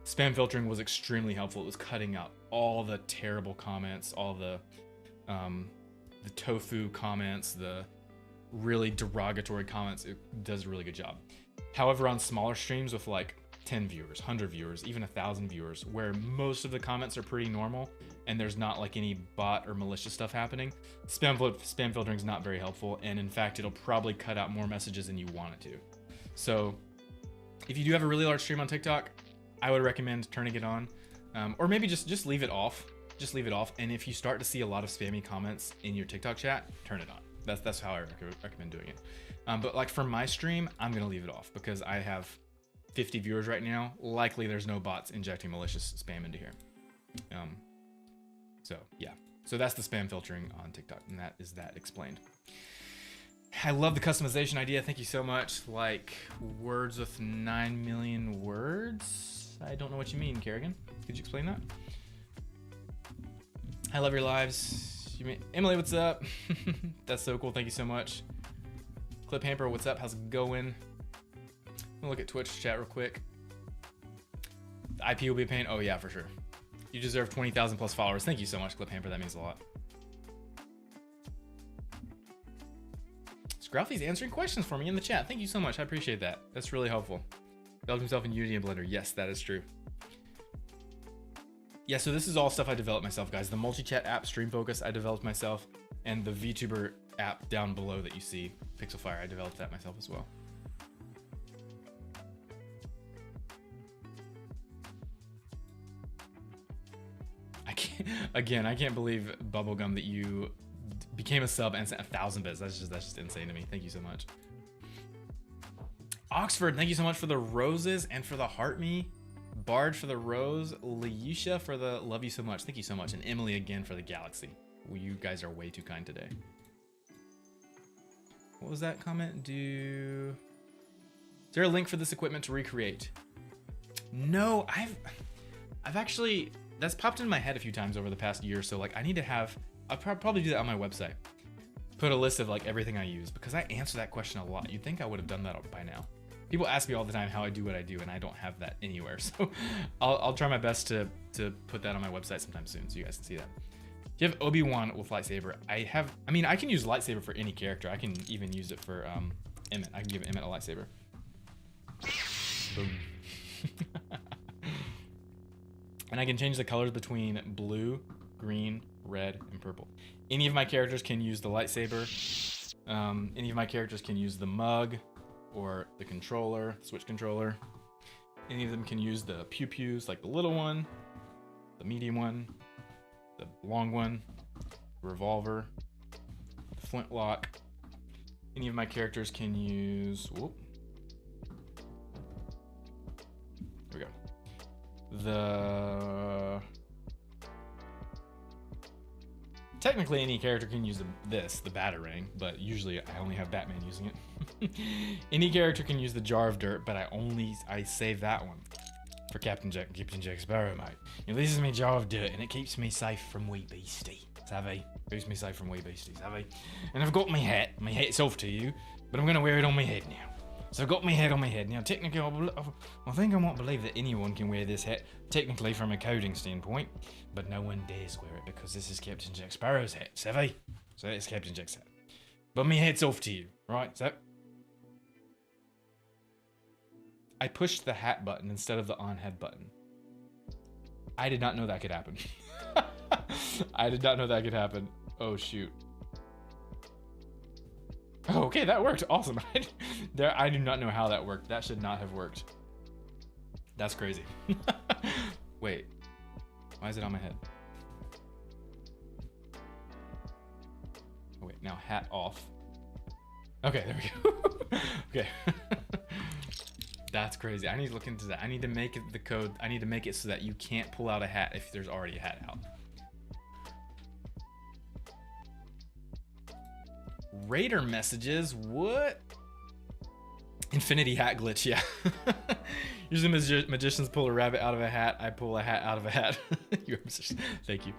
spam filtering was extremely helpful. It was cutting out all the terrible comments, all the tofu comments, the really derogatory comments. It does a really good job. However, on smaller streams with like 10 viewers, 100 viewers, even 1,000 viewers, where most of the comments are pretty normal and there's not like any bot or malicious stuff happening, spam filtering is not very helpful. And in fact, it'll probably cut out more messages than you want it to. So if you do have a really large stream on TikTok, I would recommend turning it on, or maybe just leave it off. Just leave it off. And if you start to see a lot of spammy comments in your TikTok chat, turn it on. That's how I recommend doing it. But like for my stream, I'm gonna leave it off because I have 50 viewers right now. Likely there's no bots injecting malicious spam into here. So yeah, so that's the spam filtering on TikTok, and that is that explained. I love the customization idea. Thank you so much. Like words with 9 million words. I don't know what you mean, Kerrigan. Could you explain that? I love your lives. Emily, what's up? That's so cool. Thank you so much. Clip Hamper, what's up? How's it going? We'll look at Twitch chat real quick. The IP will be a pain. Oh yeah, for sure. You deserve 20,000 plus followers. Thank you so much, Clip Hamper. That means a lot. Scruffy's answering questions for me in the chat. Thank you so much. I appreciate that. That's really helpful. Developed himself in Unity and Blender. Yes, that is true. Yeah, so this is all stuff I developed myself, guys. The multi-chat app, Stream Focus, I developed myself. And the VTuber app down below that you see, Pixelfire, I developed that myself as well. I can't believe Bubblegum that you became a sub and sent 1,000 bits. That's just insane to me. Thank you so much. Oxford, thank you so much for the roses and for the heart me. Bard for the rose. Leisha for the love you so much. Thank you so much. And Emily again for the galaxy. Well, you guys are way too kind today. What was that comment? Is there a link for this equipment to recreate? No, I've actually, that's popped in my head a few times over the past year or so. Like I'll probably do that on my website. Put a list of like everything I use, because I answer that question a lot. You'd think I would have done that by now. People ask me all the time how I do what I do, and I don't have that anywhere. So I'll try my best to put that on my website sometime soon so you guys can see that. Do you have Obi-Wan with lightsaber? I mean, I can use lightsaber for any character. I can even use it for Emmett. I can give Emmett a lightsaber. Boom. And I can change the colors between blue, green, red, and purple. Any of my characters can use the lightsaber. Any of my characters can use the mug or the controller, Switch controller. Any of them can use the pew-pews, like the little one, the medium one, the long one, the revolver, the flintlock. Any of my characters can use, whoop. There we go. technically any character can use the Batarang, but usually I only have Batman using it. Any character can use the Jar of Dirt, but I save that one for Captain Jack Sparrow, mate. You know, this is my Jar of Dirt, and it keeps me safe from wee beastie. Savvy? Keeps me safe from wee beastie, savvy? And I've got my hat. My hat's off to you, but I'm gonna wear it on my head now. So I've got my hat on my head. Now, technically, I think I won't believe that anyone can wear this hat, technically from a coding standpoint, but no one dares wear it because this is Captain Jack Sparrow's hat, savvy? So it's Captain Jack's hat. But my hat's off to you, right? So I pushed the hat button instead of the on head button. I did not know that could happen. I did not know that could happen. Oh, shoot. Oh, okay, that worked. Awesome. I do not know how that worked. That should not have worked. That's crazy. Wait. Why is it on my head? Oh, wait, now hat off. Okay, there we go. Okay. That's crazy. I need to look into that. I need to make it the code. I need to make it so that you can't pull out a hat if there's already a hat out. Raider messages, what? Infinity hat glitch, yeah. Usually magicians pull a rabbit out of a hat. I pull a hat out of a hat. You're a magician. Thank you.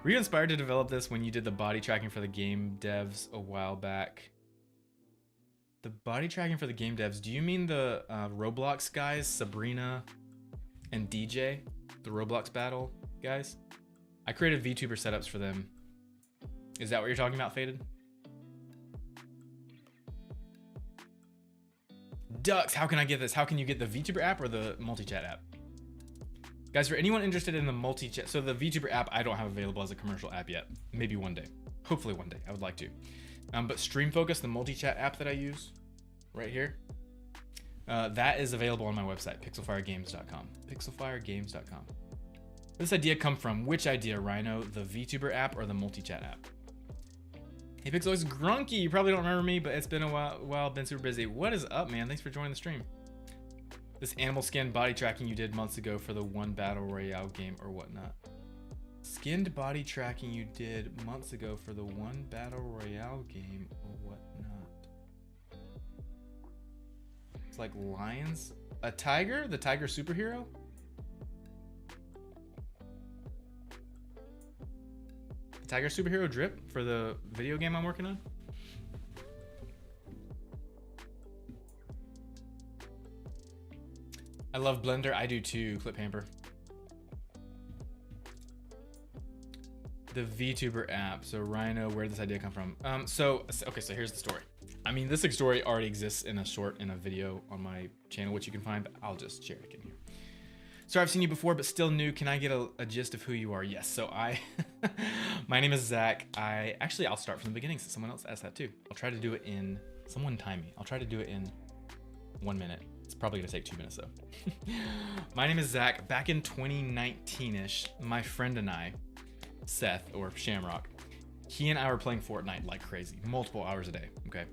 Were you inspired to develop this when you did the body tracking for the game devs a while back? The body tracking for the game devs, do you mean the Roblox guys, Sabrina and DJ? The Roblox battle guys? I created VTuber setups for them. Is that what you're talking about, Faded? Ducks, how can I get this? How can you get the VTuber app or the multi-chat app? Guys, for anyone interested in the multi-chat, so the VTuber app I don't have available as a commercial app yet. Maybe one day. Hopefully one day, I would like to. But Stream Focus, the multi-chat app that I use right here, that is available on my website, pixelfiregames.com. Pixelfiregames.com. Where this idea come from? Which idea, Rhino? The VTuber app or the multi-chat app? Hey Pixel, it's Grunky. You probably don't remember me, but it's been a while. Been super busy. What is up, man? Thanks for joining the stream. This animal skin body tracking you did months ago for the one battle royale game or whatnot. Skinned body tracking you did months ago for the one battle royale game or whatnot. It's like lions. A tiger? The tiger superhero? Tiger superhero drip for the video game I'm working on. I love Blender. I do too, Clip Hamper. The VTuber app. So Rhino, where did this idea come from? Okay, so here's the story. I mean, this story already exists in a video on my channel, which you can find, but I'll just share it in here. So I've seen you before, but still new. Can I get a gist of who you are? Yes. So my name is Zach. I'll start from the beginning since someone else asked that too. I'll try to do it in, someone time me. I'll try to do it in 1 minute. It's probably gonna take 2 minutes though. My name is Zach. Back in 2019-ish, my friend and I, Seth or Shamrock, he and I were playing Fortnite like crazy, multiple hours a day, okay?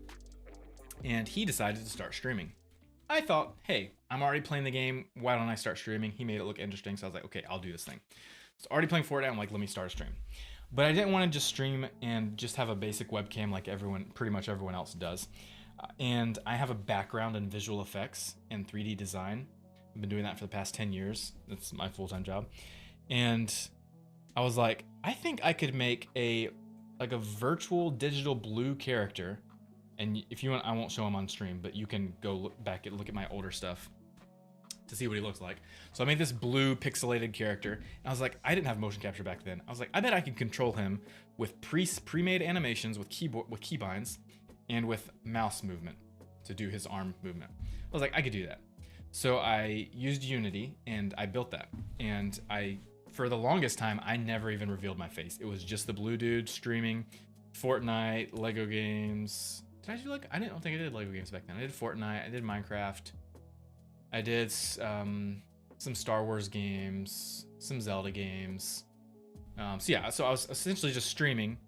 And he decided to start streaming. I thought, hey, I'm already playing the game. Why don't I start streaming? He made it look interesting. So I was like, okay, I'll do this thing. So already playing Fortnite. I'm like, let me start a stream. But I didn't want to just stream and just have a basic webcam like pretty much everyone else does. And I have a background in visual effects and 3D design. I've been doing that for the past 10 years. That's my full-time job. And I was like, I think I could make a virtual digital blue character. And if you want, I won't show him on stream, but you can go look at my older stuff to see what he looks like. So I made this blue pixelated character. And I was like, I didn't have motion capture back then. I was like, I bet I could control him with pre-made animations with keybinds and with mouse movement to do his arm movement. I was like, I could do that. So I used Unity and I built that. And for the longest time, I never even revealed my face. It was just the blue dude streaming Fortnite, Lego games. Did I do I don't think I did Lego games back then. I did Fortnite, I did Minecraft. I did some Star Wars games, some Zelda games. So I was essentially just streaming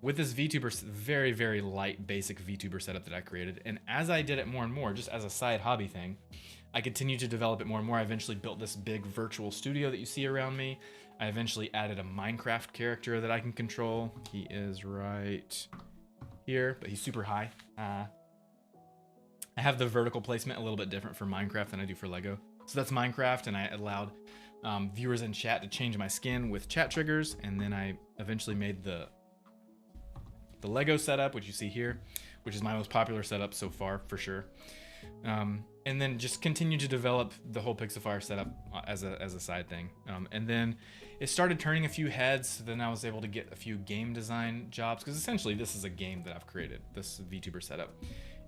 with this VTuber, very, very light, basic VTuber setup that I created. And as I did it more and more, just as a side hobby thing, I continued to develop it more and more. I eventually built this big virtual studio that you see around me. I eventually added a Minecraft character that I can control. He is right here, but he's super high. I have the vertical placement a little bit different for Minecraft than I do for Lego. So that's Minecraft, and I allowed viewers in chat to change my skin with chat triggers, and then I eventually made the Lego setup, which you see here, which is my most popular setup so far, for sure. And then just continue to develop the whole Pixelfire setup as a side thing. And then it started turning a few heads. So then I was able to get a few game design jobs, because essentially this is a game that I've created, this VTuber setup.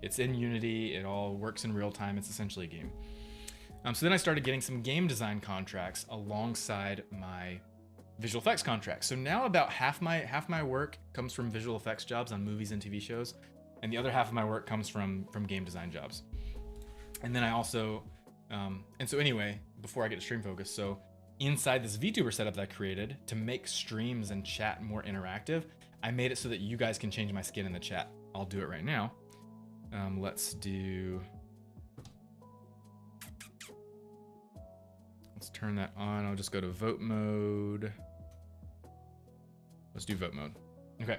It's in Unity, it all works in real time, it's essentially a game. So then I started getting some game design contracts alongside my visual effects contracts. So now about half my work comes from visual effects jobs on movies and TV shows, and the other half of my work comes from game design jobs. And then I also, and so anyway, before I get to stream focus, so inside this VTuber setup that I created to make streams and chat more interactive, I made it so that you guys can change my skin in the chat. I'll do it right now. Let's turn that on. I'll just go to vote mode. Let's do vote mode. Okay.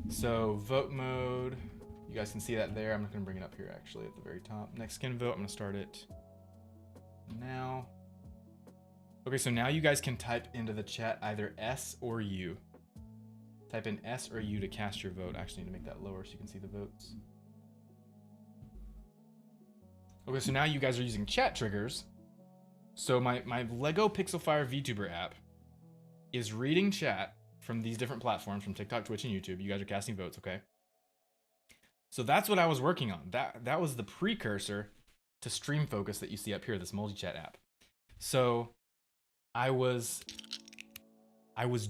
So vote mode. You guys can see that there. I'm not gonna bring it up here actually at the very top. Next skin vote, I'm gonna start it now. Okay, so now you guys can type into the chat either S or U. Type in S or U to cast your vote. Actually, need to make that lower so you can see the votes. Okay, so now you guys are using chat triggers. So my Lego Pixelfire VTuber app is reading chat from these different platforms, from TikTok, Twitch, and YouTube. You guys are casting votes, okay? So that's what I was working on. That was the precursor to Stream Focus that you see up here, this multi-chat app. So I was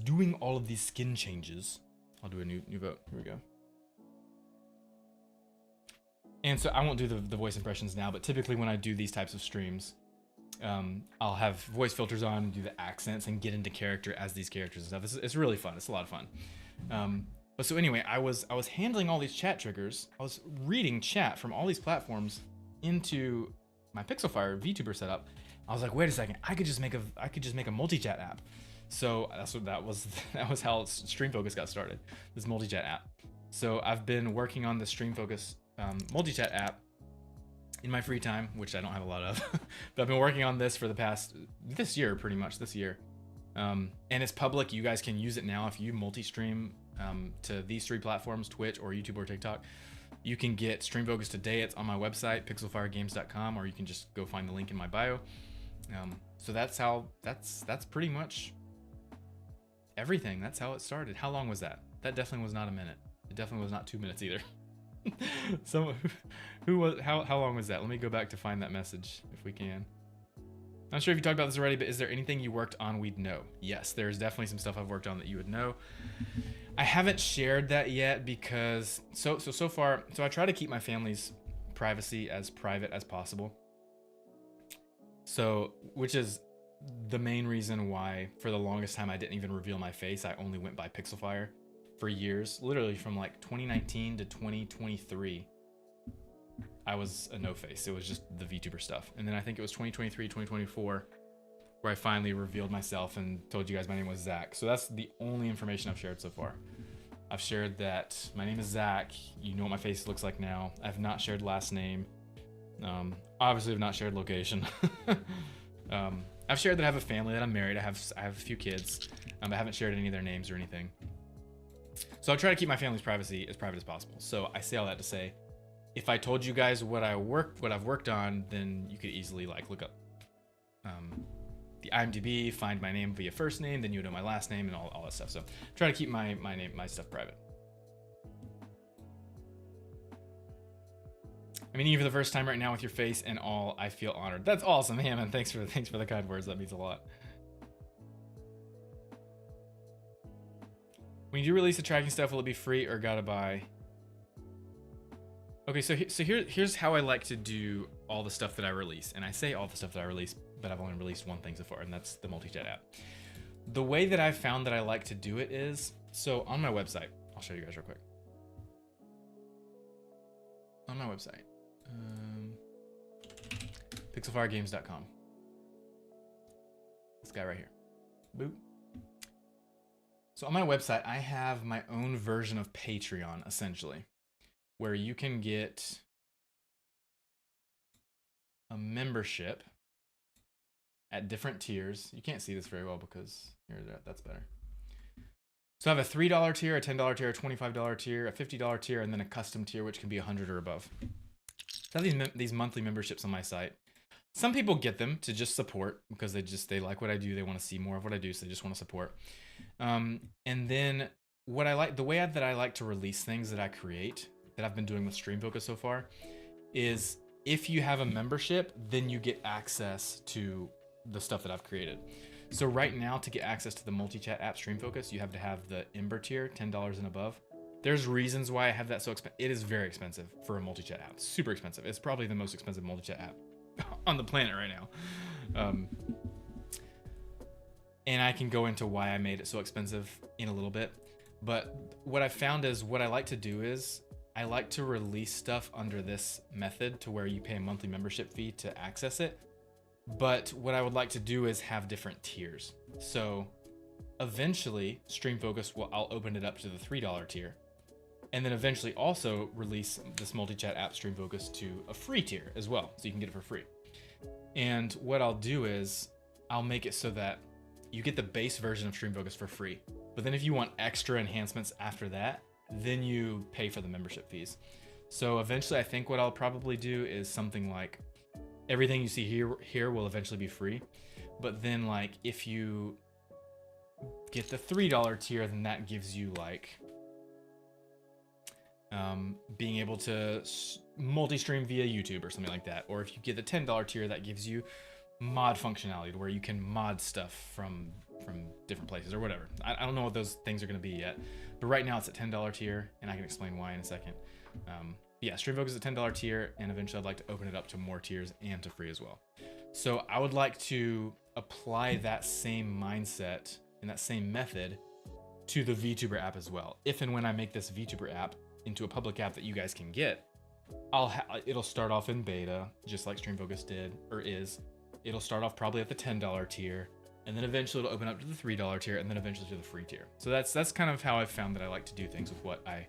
doing all of these skin changes. I'll do a new vote. Here we go. And so I won't do the voice impressions now, but typically when I do these types of streams, I'll have voice filters on, do the accents, and get into character as these characters and stuff. It's really fun. It's a lot of fun. But so anyway, I was handling all these chat triggers. I was reading chat from all these platforms into my Pixelfire VTuber setup. I was like, wait a second, I could just make a multi-chat app. So that was how Stream Focus got started, this multi-chat app. So I've been working on the Stream Focus multi-chat app in my free time, which I don't have a lot of, but I've been working on this for this year, pretty much this year. And it's public. You guys can use it now. If you multi-stream to these three platforms, Twitch or YouTube or TikTok, you can get Stream Focus today. It's on my website, pixelfiregames.com, or you can just go find the link in my bio. So that's pretty much everything. That's how it started. How long was that? That definitely was not a minute. It definitely was not 2 minutes either. So how long was that? Let me go back to find that message if we can. I'm not sure if you talked about this already, but is there anything you worked on we'd know? Yes, there's definitely some stuff I've worked on that you would know. I haven't shared that yet because so far I try to keep my family's privacy as private as possible. So, which is the main reason why for the longest time I didn't even reveal my face. I only went by Pixelfire for years, literally from like 2019 to 2023. I was a no face. It was just the VTuber stuff. And then I think it was 2023, 2024 where I finally revealed myself and told you guys my name was Zach. So that's the only information I've shared so far. I've shared that my name is Zach. You know what my face looks like now. I've not shared last name. Obviously I've not shared location. I've shared that I have a family, that I'm married. I have a few kids. I haven't shared any of their names or anything. So I'll try to keep my family's privacy as private as possible. So I say all that to say, if I told you guys what I've worked on, then you could easily like look up the IMDb, find my name via first name, then you would know my last name and all that stuff. So try to keep my stuff private. I mean, even for the first time right now with your face and all, I feel honored. That's awesome, Hammond. Thanks for the kind words. That means a lot. When you do release the tracking stuff, will it be free or gotta buy? Okay, so here's how I like to do all the stuff that I release. And I say all the stuff that I release, but I've only released one thing so far, and that's the multi-chat app. The way that I've found that I like to do it is, so on my website, I'll show you guys real quick. On my website. Pixelfiregames.com. This guy right here. Boop. So on my website, I have my own version of Patreon, essentially, where you can get a membership at different tiers. You can't see this very well because here, that's better. So I have a $3 tier, a $10 tier, a $25 tier, a $50 tier, and then a custom tier, which can be 100 or above. So I have these monthly memberships on my site. Some people get them to just support because they like what I do. They want to see more of what I do, so they just want to support. And then the way that I like to release things that I create, that I've been doing with Stream Focus so far, is if you have a membership, then you get access to the stuff that I've created. So right now, to get access to the multi-chat app Stream Focus, you have to have the Ember tier, $10 and above. There's reasons why I have that so expensive. It is very expensive for a multi-chat app. Super expensive. It's probably the most expensive multi-chat app on the planet right now. And I can go into why I made it so expensive in a little bit. But what I found is what I like to do is I like to release stuff under this method to where you pay a monthly membership fee to access it. But what I would like to do is have different tiers. So eventually Stream Focus I'll open it up to the $3 tier. And then eventually also release this multi-chat app Stream Focus to a free tier as well. So you can get it for free. And what I'll do is I'll make it so that you get the base version of Stream Focus for free. But then if you want extra enhancements after that, then you pay for the membership fees. So eventually I think what I'll probably do is something like everything you see here will eventually be free. But then like if you get the $3 tier, then that gives you like being able to multi-stream via YouTube or something like that. Or if you get the $10 tier, that gives you mod functionality where you can mod stuff from different places or whatever. I don't know what those things are going to be yet, but right now it's at $10 tier, and I can explain why in a second. Yeah, Stream Focus is a $10 tier, and eventually I'd like to open it up to more tiers and to free as well. So I would like to apply that same mindset and that same method to the VTuber app as well. If and when I make this VTuber app into a public app that you guys can get, it'll start off in beta, just like Stream Focus did or is. It'll start off probably at the $10 tier, and then eventually it'll open up to the $3 tier, and then eventually to the free tier. So that's kind of how I've found that I like to do things with what I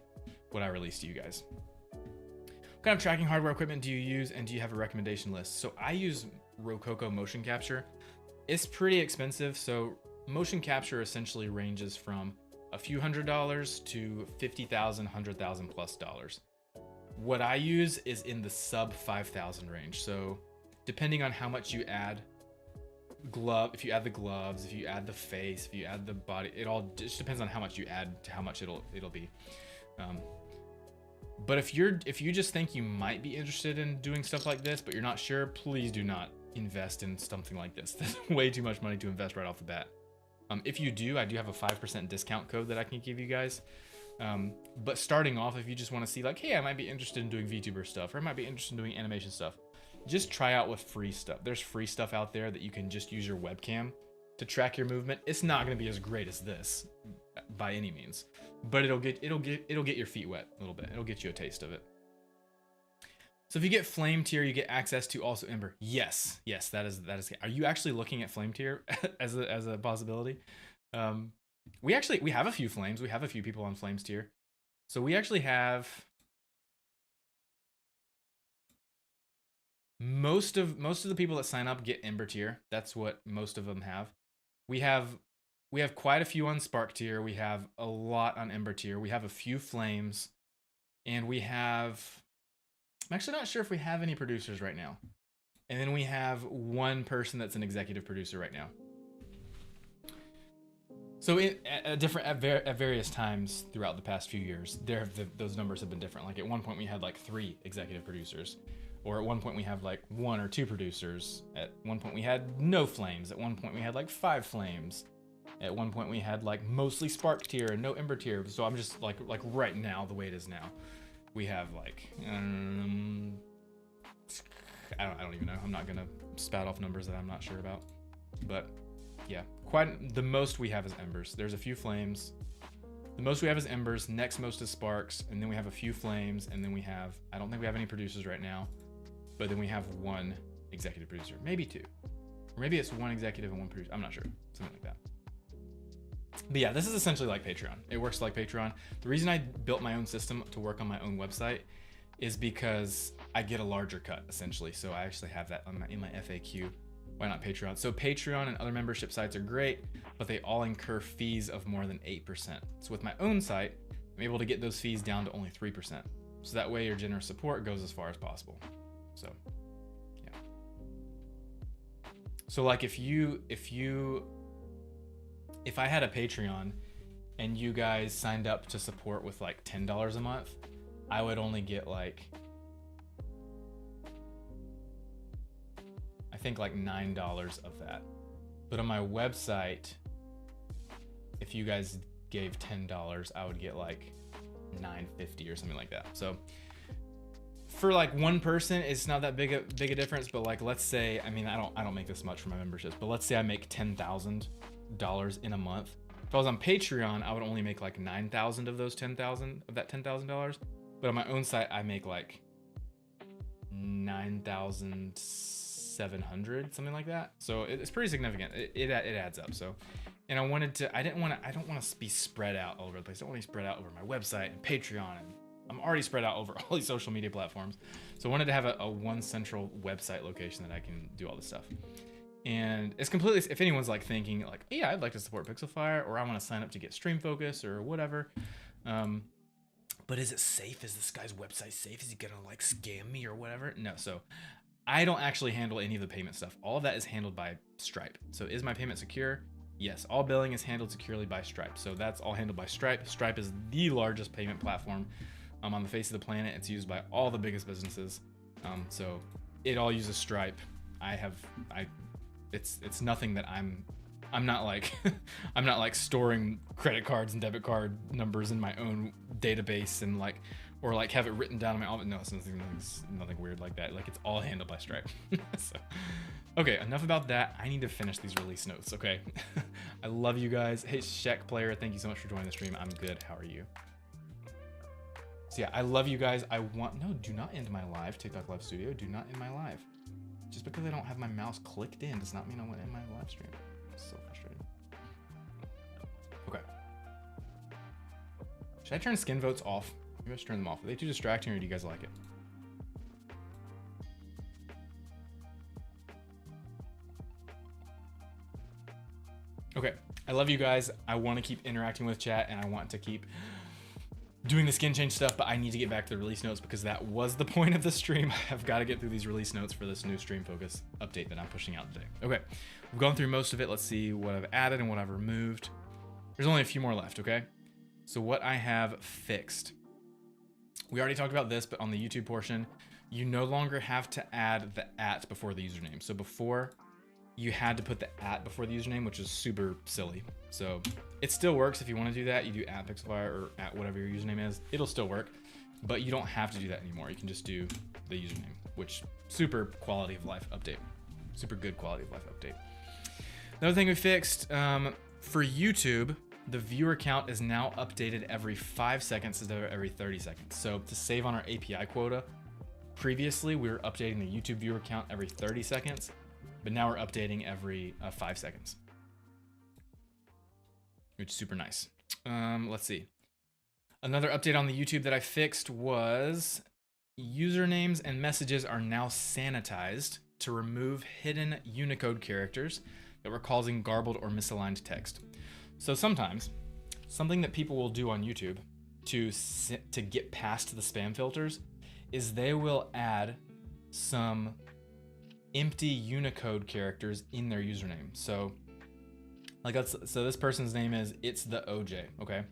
release to you guys. What kind of tracking hardware equipment do you use, and do you have a recommendation list? So I use Rococo motion capture. It's pretty expensive. So motion capture essentially ranges from a few $100s to $50,000, $100,000 plus dollars. What I use is in the sub 5,000 range. So depending on how much you add if you add the gloves, if you add the face, if you add the body, it all just depends on how much you add to how much it'll be. But if you just think you might be interested in doing stuff like this, but you're not sure, please do not invest in something like this. That's way too much money to invest right off the bat. If you do, I do have a 5% discount code that I can give you guys. But starting off, if you just want to see like, hey, I might be interested in doing VTuber stuff, or I might be interested in doing animation stuff, just try out with free stuff. There's free stuff out there that you can just use your webcam to track your movement. It's not going to be as great as this by any means, but it'll get your feet wet a little bit. It'll get you a taste of it. So if you get Flame tier, you get access to also Ember. Yes, that is. Are you actually looking at Flame tier as a possibility? We have a few Flames. We have a few people on Flames tier. So we actually have most of the people that sign up get Ember tier. That's what most of them have. We have quite a few on Spark tier. We have a lot on Ember tier. We have a few Flames, and we have. I'm actually not sure if we have any producers right now. And then we have one person that's an executive producer right now. So at various times throughout the past few years, those numbers have been different. Like at one point we had like 3 executive producers, or at one point we have like 1 or 2 producers. At one point we had no Flames. At one point we had like 5 Flames. At one point we had like mostly Spark tier and no Ember tier. So I'm just like right now, the way it is now, we have like I don't even know. I'm not gonna spout off numbers that I'm not sure about, but yeah, quite the most we have is Embers. There's a few Flames. The most we have is embers, next most is sparks, and then we have a few flames, and then we have, I don't think we have any producers right now, but then we have one executive producer, maybe two. Or maybe it's one executive and one producer, I'm not sure, something like that. But yeah, this is essentially like Patreon. It works like Patreon. The reason I built my own system to work on my own website is because I get a larger cut, essentially. So I actually have that on in my FAQ. Why not Patreon? So Patreon and other membership sites are great, but they all incur fees of more than 8%. So with my own site, I'm able to get those fees down to only 3%. So that way your generous support goes as far as possible. So yeah. So like if I had a Patreon and you guys signed up to support with like $10 a month, I would only get like, I think like $9 of that. But on my website, if you guys gave $10, I would get like $9.50 or something like that. So for like one person, it's not that big a difference. But like, let's say, I mean, I don't make this much for my memberships, but let's say I make $10,000 in a month. If I was on Patreon, I would only make like 9,000 of those 10,000 of that $10,000. But on my own site, I make like 9,700, something like that. So it's pretty significant. It adds up. So, and I don't want to be spread out all over the place. I don't want to be spread out over my website and Patreon, and I'm already spread out over all these social media platforms. So I wanted to have a one central website location that I can do all this stuff. And it's completely, if anyone's like thinking like, yeah, I'd like to support Pixelfire, or I want to sign up to get Stream Focus or whatever. But is it safe? Is this guy's website safe? Is he gonna like scam me or whatever? No, so I don't actually handle any of the payment stuff. All of that is handled by Stripe. So is my payment secure? Yes, all billing is handled securely by Stripe. So that's all handled by Stripe. Stripe is the largest payment platform on the face of the planet. It's used by all the biggest businesses. So it all uses Stripe. It's nothing that I'm not like I'm not like storing credit cards and debit card numbers in my own database and like, or like have it written down in my office. No, it's nothing weird like that. Like it's all handled by Stripe. So, okay, enough about that. I need to finish these release notes. Okay. I love you guys. Hey, Shek Player, thank you so much for joining the stream. I'm good. How are you? So yeah, I love you guys. Do not end my live. TikTok Live Studio. Do not end my live. Just because I don't have my mouse clicked in does not mean I want to end my live stream. So frustrating. Okay. Should I turn skin votes off? Maybe I should turn them off. Are they too distracting, or do you guys like it? Okay. I love you guys. I want to keep interacting with chat, and I want to keep doing the skin change stuff, but I need to get back to the release notes because that was the point of the stream. I've got to get through these release notes for this new Stream Focus update that I'm pushing out today. Okay, we've gone through most of it. Let's see what I've added and what I've removed. There's only a few more left, okay? So what I have fixed. We already talked about this, but on the YouTube portion, you no longer have to add the @ before the username. So before, you had to put the @ before the username, which is super silly. So it still works if you want to do that. You do @Pixelfire or @whatever your username is. It'll still work, but you don't have to do that anymore. You can just do the username, which super quality of life update. Super good quality of life update. Another thing we fixed, for YouTube, the viewer count is now updated every 5 seconds instead of every 30 seconds. So to save on our API quota, previously we were updating the YouTube viewer count every 30 seconds, but now we're updating every 5 seconds. Which is super nice. Let's see. Another update on the YouTube that I fixed was usernames and messages are now sanitized to remove hidden Unicode characters that were causing garbled or misaligned text. So sometimes, something that people will do on YouTube to get past the spam filters is they will add some empty Unicode characters in their username. So this person's name is It's the OJ, okay?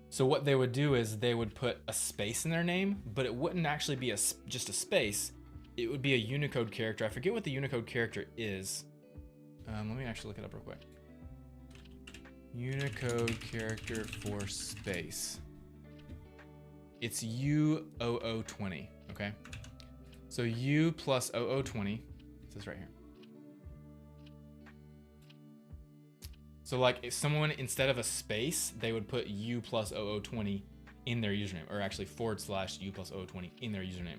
So what they would do is they would put a space in their name, but it wouldn't actually be just a space. It would be a Unicode character. I forget what the Unicode character is. Let me actually look it up real quick. Unicode character for space. It's U0020, okay? So U plus 0020, it says right here. So like if someone, instead of a space, they would put u plus 0020 in their username, or actually / u plus 0020 in their username.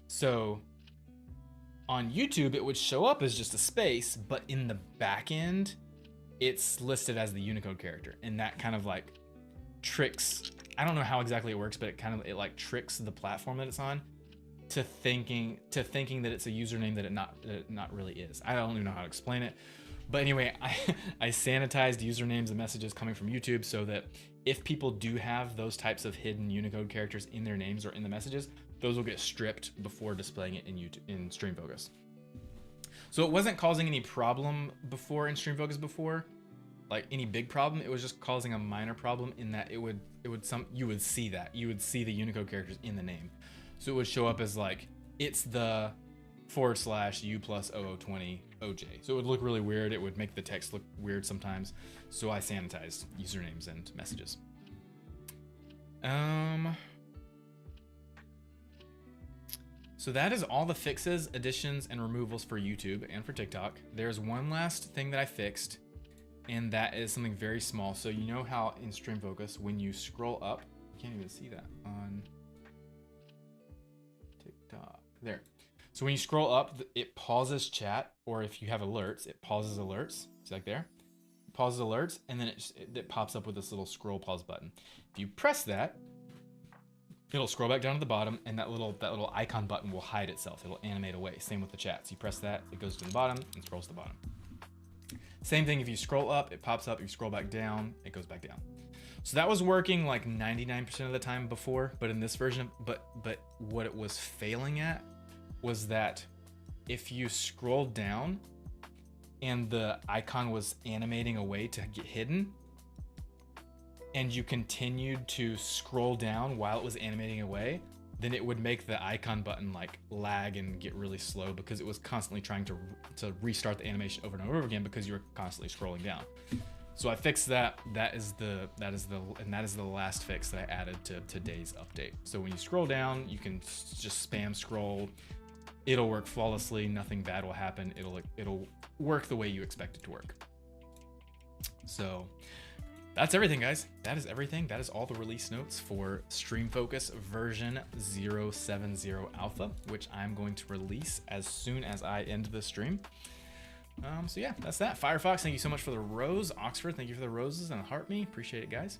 So on YouTube, it would show up as just a space, but in the back end, it's listed as the Unicode character. And that kind of like tricks, I don't know how exactly it works, but it like tricks the platform that it's on to thinking that it's a username that it not really is. I don't even know how to explain it. But anyway, I sanitized usernames and messages coming from YouTube so that if people do have those types of hidden Unicode characters in their names or in the messages, those will get stripped before displaying it in StreamFocus. So it wasn't causing any problem before in StreamFocus before, like any big problem. It was just causing a minor problem in that you would see the Unicode characters in the name. So it would show up as like, it's the / u plus 0020 OJ. So it would look really weird. It would make the text look weird sometimes. So I sanitized usernames and messages. So that is all the fixes, additions, and removals for YouTube and for TikTok. There's one last thing that I fixed, and that is something very small. So you know how in StreamFocus, when you scroll up, you can't even see that on TikTok. There. So when you scroll up, it pauses chat, or if you have alerts, it pauses alerts. See, like there? It pauses alerts, and then it pops up with this little scroll pause button. If you press that, it'll scroll back down to the bottom, and that little icon button will hide itself. It'll animate away. Same with the chat. So you press that, it goes to the bottom and scrolls to the bottom. Same thing, if you scroll up, it pops up. You scroll back down, it goes back down. So that was working like 99% of the time before, but in this version, but what it was failing at was that if you scrolled down and the icon was animating away to get hidden, and you continued to scroll down while it was animating away, then it would make the icon button like lag and get really slow because it was constantly trying to restart the animation over and over again because you were constantly scrolling down. So I fixed that. That is the last fix that I added to today's update. So when you scroll down, you can just spam scroll. It'll work flawlessly. Nothing bad will happen. It'll work the way you expect it to work. So that's everything, guys. That is everything. That is all the release notes for StreamFocus version 0.7.0 alpha, which I'm going to release as soon as I end the stream. So yeah, that's that. Firefox, thank you so much for the rose. Oxford, thank you for the roses and heart me. Appreciate it, guys.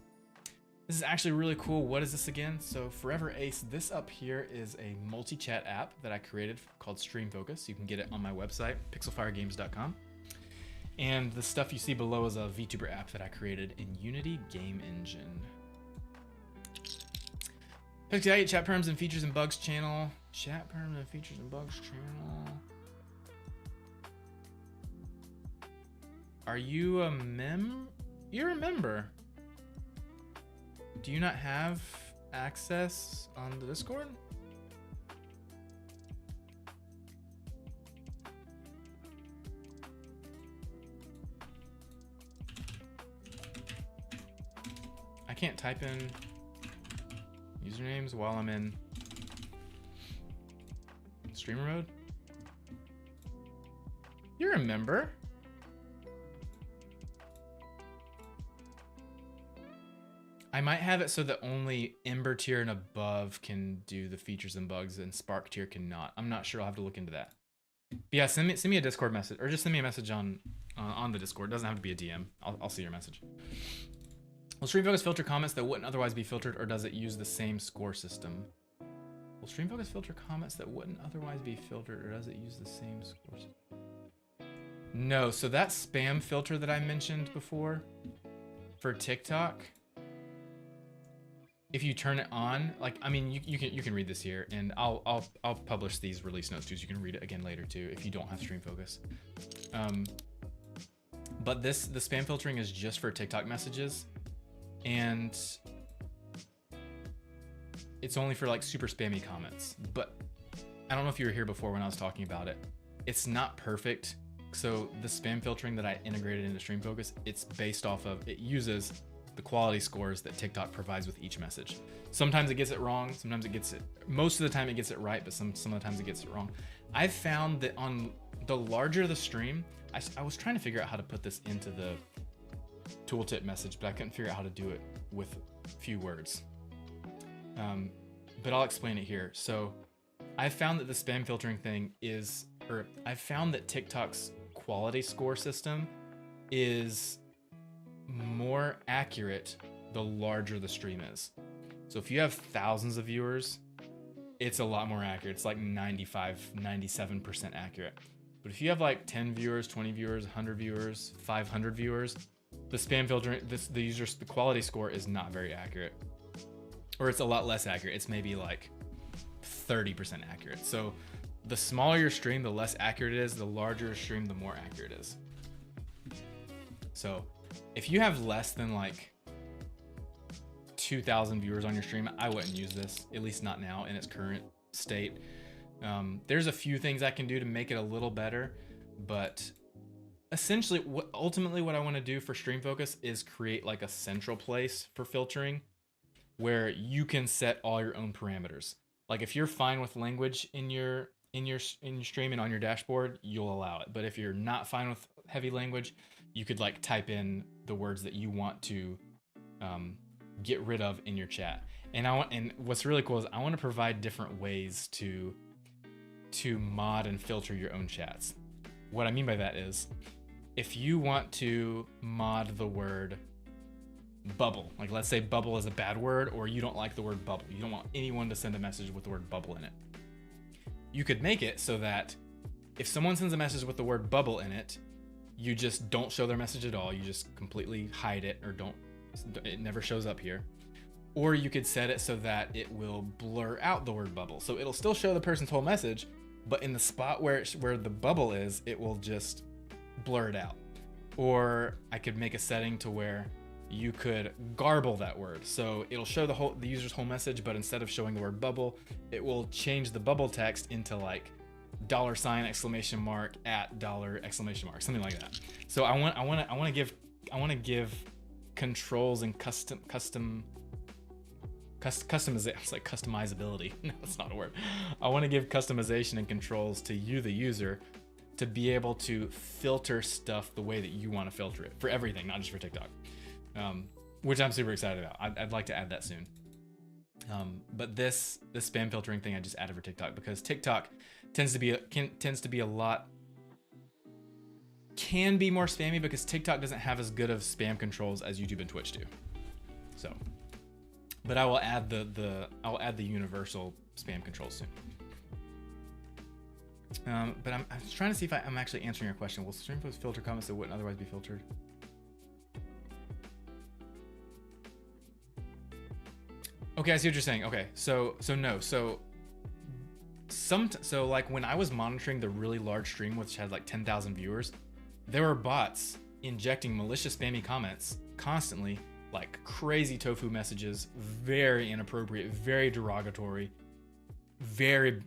This is actually really cool. What is this again? So Forever Ace, this up here is a multi-chat app that I created called StreamFocus. You can get it on my website, pixelfiregames.com. And the stuff you see below is a VTuber app that I created in Unity Game Engine. Pixel chat perms and features and bugs channel. Chat perms and features and bugs channel. Are you a You're a member. Do you not have access on the Discord? I can't type in usernames while I'm in streamer mode. You're a member. I might have it so that only Ember tier and above can do the features and bugs and Spark tier cannot. I'm not sure. I'll have to look into that. But yeah, send me a Discord message, or just send me a message on the Discord. It doesn't have to be a DM. I'll see your message. Will StreamFocus filter comments that wouldn't otherwise be filtered, or does it use the same score system? Will StreamFocus filter comments that wouldn't otherwise be filtered, or does it use the same score system? No, so that spam filter that I mentioned before for TikTok, if you turn it on, like, I mean, you can read this here, and I'll publish these release notes too, so you can read it again later too if you don't have StreamFocus. But the spam filtering is just for TikTok messages, and it's only for like super spammy comments. But I don't know if you were here before when I was talking about it. It's not perfect. So the spam filtering that I integrated into StreamFocus, it's based off of, it uses the quality scores that TikTok provides with each message. Sometimes it gets it wrong, sometimes it gets it, most of the time it gets it right, but some of the times it gets it wrong. I've found that on the larger the stream, I was trying to figure out how to put this into the tooltip message, but I couldn't figure out how to do it with few words. But I'll explain it here. So I found that the spam filtering thing is, or I found that TikTok's quality score system is more accurate the larger the stream is. So if you have thousands of viewers, it's a lot more accurate. It's like 95, 97% accurate. But if you have like 10 viewers, 20 viewers, 100 viewers, 500 viewers, the spam filtering, the quality score is not very accurate. Or it's a lot less accurate. It's maybe like 30% accurate. So the smaller your stream, the less accurate it is. The larger your stream, the more accurate it is. So if you have less than like 2,000 viewers on your stream, I wouldn't use this, at least not now in its current state. There's a few things I can do to make it a little better, but essentially ultimately what I want to do for Stream Focus is create like a central place for filtering where you can set all your own parameters. Like if you're fine with language in your stream and on your dashboard, you'll allow it. But if you're not fine with heavy language, you could like type in the words that you want to get rid of in your chat. And what's really cool is I want to provide different ways to mod and filter your own chats. What I mean by that is, if you want to mod the word bubble, like let's say bubble is a bad word, or you don't like the word bubble, you don't want anyone to send a message with the word bubble in it, you could make it so that if someone sends a message with the word bubble in it, you just don't show their message at all. You just completely hide it, or it never shows up here. Or you could set it so that it will blur out the word bubble. So it'll still show the person's whole message, but in the spot where the bubble is, it will just blur it out. Or I could make a setting to where you could garble that word. So it'll show the user's whole message, but instead of showing the word bubble, it will change the bubble text into like $! Exclamation mark at $ exclamation mark, something like that. So I want to give controls and customization. It's like customizability. No, that's not a word. I want to give customization and controls to you, the user, to be able to filter stuff the way that you want to filter it for everything, not just for TikTok. Which I'm super excited about. I'd like to add that soon. But this spam filtering thing I just added for TikTok because TikTok tends to be can be more spammy because TikTok doesn't have as good of spam controls as YouTube and Twitch do. So, but I will add the universal spam controls soon. But I'm trying to see if I'm actually answering your question. Will Stream Focus filter comments that wouldn't otherwise be filtered? Okay, I see what you're saying. Okay, so like when I was monitoring the really large stream, which had like 10,000 viewers, there were bots injecting malicious spammy comments constantly, like crazy tofu messages, very inappropriate, very derogatory, very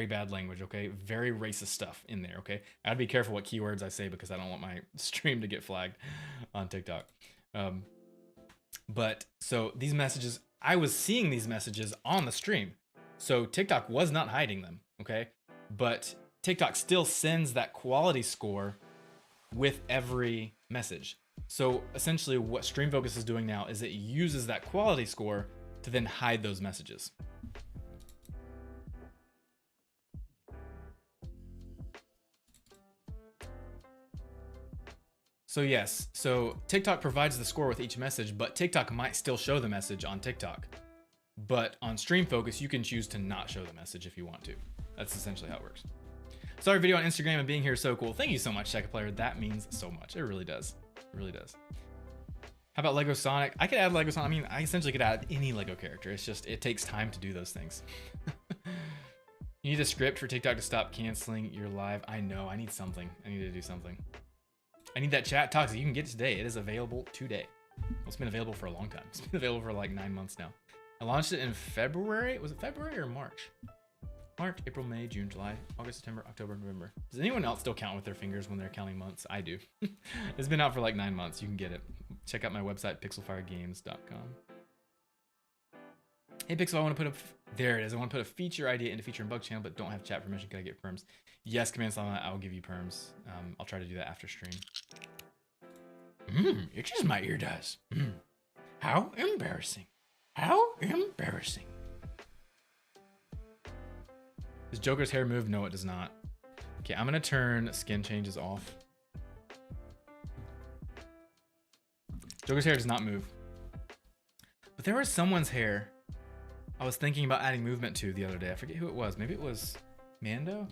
bad language, okay? Very racist stuff in there, okay? I'd be careful what keywords I say because I don't want my stream to get flagged on TikTok. But so these messages, I was seeing these messages on the stream. So TikTok was not hiding them, okay? But TikTok still sends that quality score with every message. So essentially what Stream Focus is doing now is it uses that quality score to then hide those messages. So yes, so TikTok provides the score with each message, but TikTok might still show the message on TikTok. But on Stream Focus, you can choose to not show the message if you want to. That's essentially how it works. Sorry, video on Instagram and being here is so cool. Thank you so much, Check Player. That means so much. It really does. It really does. How about Lego Sonic? I could add Lego Sonic. I mean, I essentially could add any Lego character. It's just, it takes time to do those things. You need a script for TikTok to stop canceling your live. I know, I need something. I need to do something. I need that chat Toxic. You can get it today. It is available today. Well, it's been available for a long time. It's been available for like 9 months now. I launched it in February. Was it February or March? March, April, May, June, July, August, September, October, November. Does anyone else still count with their fingers when they're counting months? I do. It's been out for like 9 months. You can get it. Check out my website, pixelfiregames.com. Hey Pixel, I want to put there it is. I want to put a feature idea into feature and bug channel, but don't have chat permission. Can I get perms? Yes, Command Salama, I will give you perms. I'll try to do that after stream. Itches my ear does. How embarrassing. How embarrassing. Does Joker's hair move? No, it does not. Okay, I'm gonna turn skin changes off. Joker's hair does not move. But there was someone's hair I was thinking about adding movement to the other day. I forget who it was. Maybe it was Mando?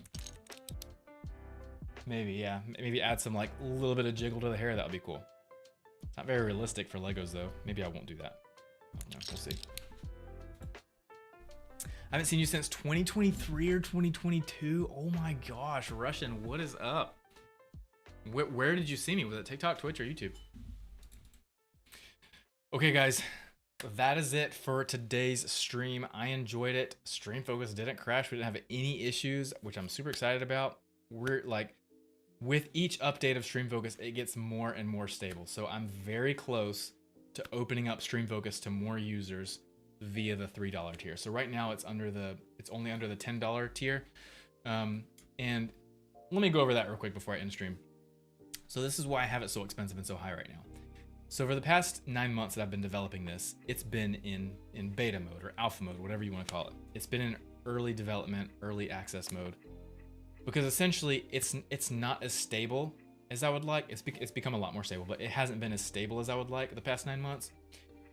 Maybe, yeah. Maybe add some like a little bit of jiggle to the hair. That would be cool. Not very realistic for Legos though. Maybe I won't do that. I don't know. We'll see. I haven't seen you since 2023 or 2022. Oh my gosh, Russian, what is up? Where did you see me? Was it TikTok, Twitch, or YouTube? Okay, guys, that is it for today's stream. I enjoyed it. Stream focus didn't crash. We didn't have any issues, which I'm super excited about. We're like, with each update of stream focus, it gets more and more stable. So I'm very close to opening up stream focus to more users via the $3 tier. So right now it's only under the $10 tier. And let me go over that real quick before I end stream. So this is why I have it so expensive and so high right now. So for the past 9 months that I've been developing this, it's been in beta mode or alpha mode, whatever you want to call it. It's been in early development, early access mode, because essentially it's not as stable as I would like. It's become a lot more stable, but it hasn't been as stable as I would like the past 9 months.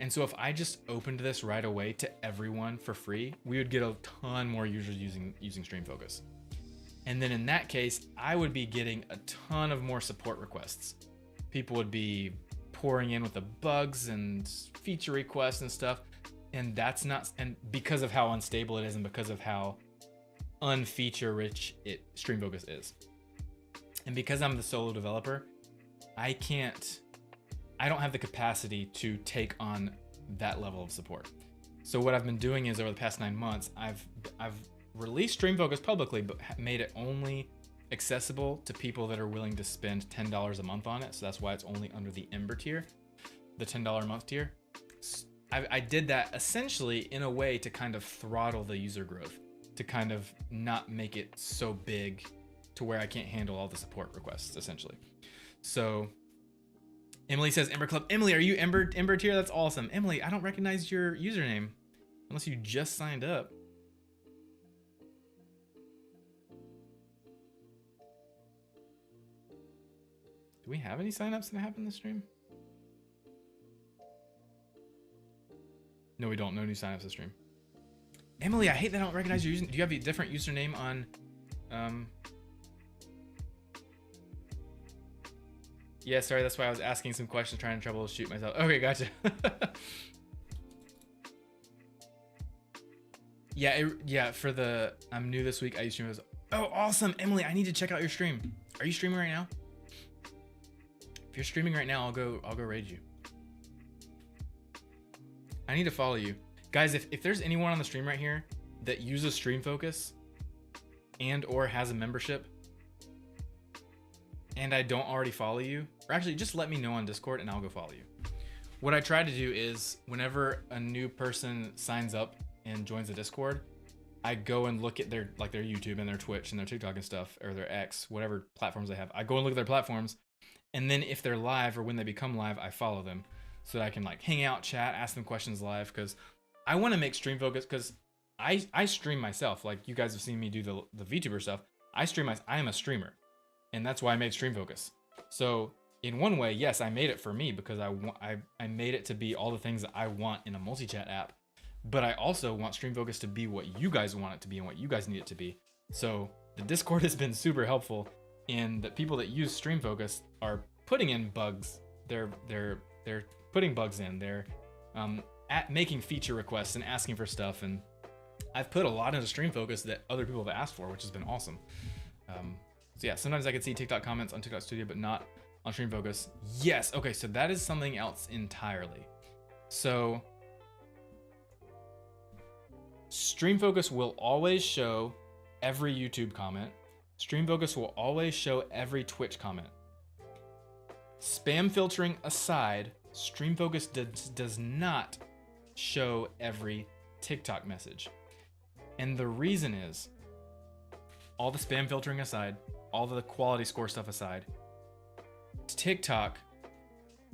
And so if I just opened this right away to everyone for free, we would get a ton more users using stream focus. And then in that case, I would be getting a ton of more support requests. People would be pouring in with the bugs and feature requests and stuff. And that's not, and because of how unstable it is and because of how unfeature rich stream focus is. And because I'm the solo developer, I don't have the capacity to take on that level of support. So what I've been doing is over the past 9 months, I've released stream focus publicly, but made it only accessible to people that are willing to spend $10 a month on it. So that's why it's only under the Ember tier, the $10 a month tier. I did that essentially in a way to kind of throttle the user growth, to kind of not make it so big to where I can't handle all the support requests essentially. So Emily says Ember Club. Emily, are you Ember tier? That's awesome. Emily, I don't recognize your username unless you just signed up. Do we have any signups that happen this stream? No, we don't. No new signups this stream. Emily, I hate that I don't recognize your username. Do you have a different username on? Yeah, sorry. That's why I was asking some questions, trying to troubleshoot myself. Okay, gotcha. Yeah. For the I'm new this week. I use stream. Oh, awesome, Emily. I need to check out your stream. Are you streaming right now? If you're streaming right now, I'll go raid you. I need to follow you. Guys, if there's anyone on the stream right here that uses stream focus and or has a membership and I don't already follow you, or actually just let me know on Discord and I'll go follow you. What I try to do is whenever a new person signs up and joins the Discord, I go and look at their YouTube and their Twitch and their TikTok and stuff, or their X, whatever platforms they have. I go and look at their platforms, and then if they're live or when they become live, I follow them so that I can like hang out, chat, ask them questions live, because I want to make stream focus, because I stream myself. Like you guys have seen me do the VTuber stuff. I am a streamer, and that's why I made stream focus. So in one way, yes, I made it for me because I made it to be all the things that I want in a multi-chat app, but I also want stream focus to be what you guys want it to be and what you guys need it to be. So the Discord has been super helpful in that people that use stream focus are putting in bugs. They're putting bugs in. They're making feature requests and asking for stuff, and I've put a lot into stream focus that other people have asked for, which has been awesome. So yeah, sometimes I can see TikTok comments on TikTok Studio, but not on stream focus. Yes, okay, so that is something else entirely. So stream focus will always show every YouTube comment. Stream focus will always show every Twitch comment. Spam filtering aside, stream focus does not show every TikTok message. And the reason is, all the spam filtering aside, all the quality score stuff aside, TikTok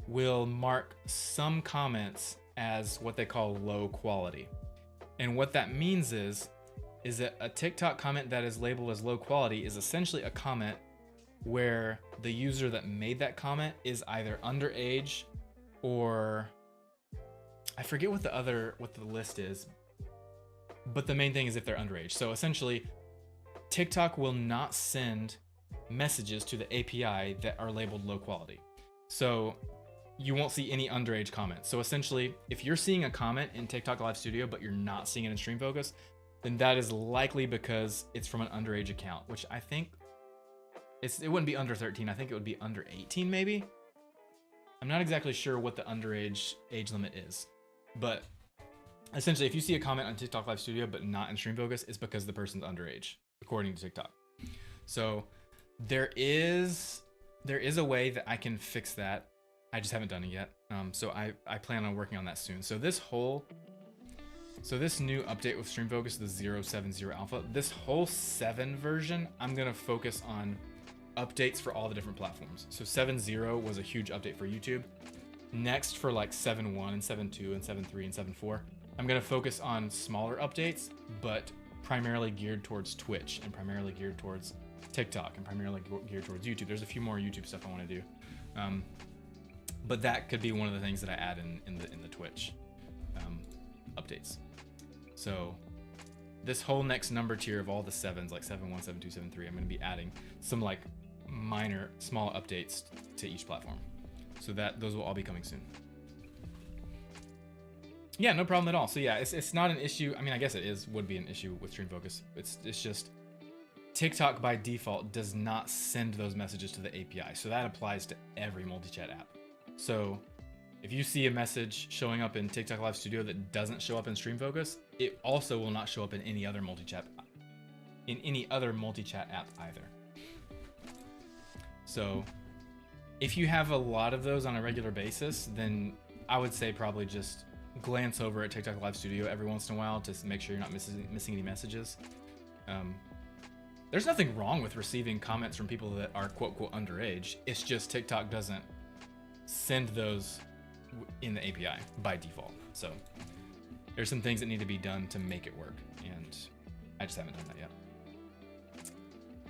will mark some comments as what they call low quality. And what that means is that a TikTok comment that is labeled as low quality is essentially a comment where the user that made that comment is either underage or I forget what the list is, but the main thing is if they're underage. So essentially, TikTok will not send messages to the API that are labeled low quality. So you won't see any underage comments. So essentially, if you're seeing a comment in TikTok Live Studio, but you're not seeing it in Stream Focus, then that is likely because it's from an underage account, which I think it wouldn't be under 13. I think it would be under 18 maybe. I'm not exactly sure what the underage age limit is, but essentially if you see a comment on TikTok Live Studio but not in Stream Focus, it's because the person's underage, according to TikTok. So there is a way that I can fix that. I just haven't done it yet. So I plan on working on that soon. So this new update with Stream Focus, the 0.7.0-alpha, this whole 7 version, I'm gonna focus on updates for all the different platforms. So 7.0 was a huge update for YouTube. Next, for like 7.1 and 7.2 and 7.3 and 7.4, I'm gonna focus on smaller updates, but primarily geared towards Twitch and primarily geared towards TikTok and primarily geared towards YouTube. There's a few more YouTube stuff I want to do, but that could be one of the things that I add in the Twitch updates. So this whole next number tier of all the 7s, like 7.1, 7.2, 7.3, I'm going to be adding some like minor, small updates to each platform. So those will all be coming soon. Yeah, no problem at all. So yeah, it's not an issue. I mean, I guess it would be an issue with Stream Focus. It's just TikTok by default does not send those messages to the API. So that applies to every multi-chat app. So if you see a message showing up in TikTok Live Studio that doesn't show up in Stream Focus, it also will not show up in any other multi-chat app either. So if you have a lot of those on a regular basis, then I would say probably just glance over at TikTok Live Studio every once in a while to make sure you're not missing any messages. There's nothing wrong with receiving comments from people that are quote unquote underage. It's just TikTok doesn't send those in the API by default. So there's some things that need to be done to make it work, and I just haven't done that yet.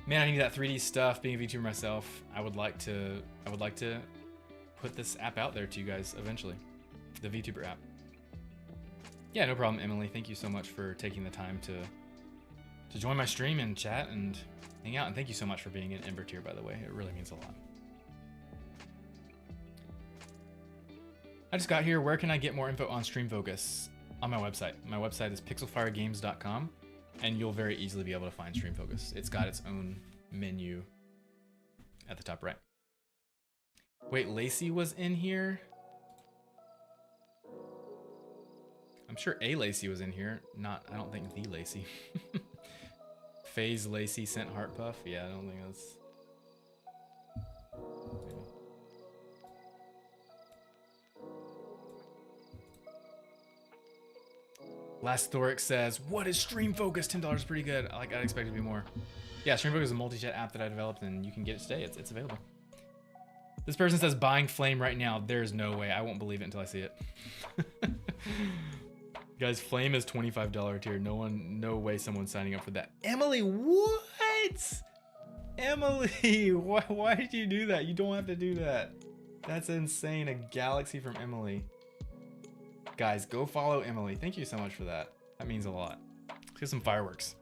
Man, I need that 3D stuff. Being a VTuber myself, I would like to put this app out there to you guys eventually, the VTuber app. Yeah, no problem, Emily. Thank you so much for taking the time to join my stream and chat and hang out, and thank you so much for being an Ember tier, by the way. It really means a lot. I just got here. Where can I get more info on Stream Focus? On my website. My website is pixelfiregames.com, and you'll very easily be able to find Stream Focus. It's got its own menu at the top right. Wait, Lacey was in here? I'm sure a Lacey was in here. I don't think the Lacey. FaZe Lacey sent Heart Puff. Yeah, I don't think that's... Last Thoric says, what is Stream Focus? $10 is pretty good. I'd expect it to be more. Yeah, Stream Focus is a multi-chat app that I developed, and you can get it today. It's available. This person says buying Flame right now. There's no way. I won't believe it until I see it. Guys, Flame is $25 tier. No way someone's signing up for that. Emily, what? Emily, why did you do that? You don't have to do that. That's insane. A galaxy from Emily. Guys, go follow Emily. Thank you so much for that. That means a lot. Let's get some fireworks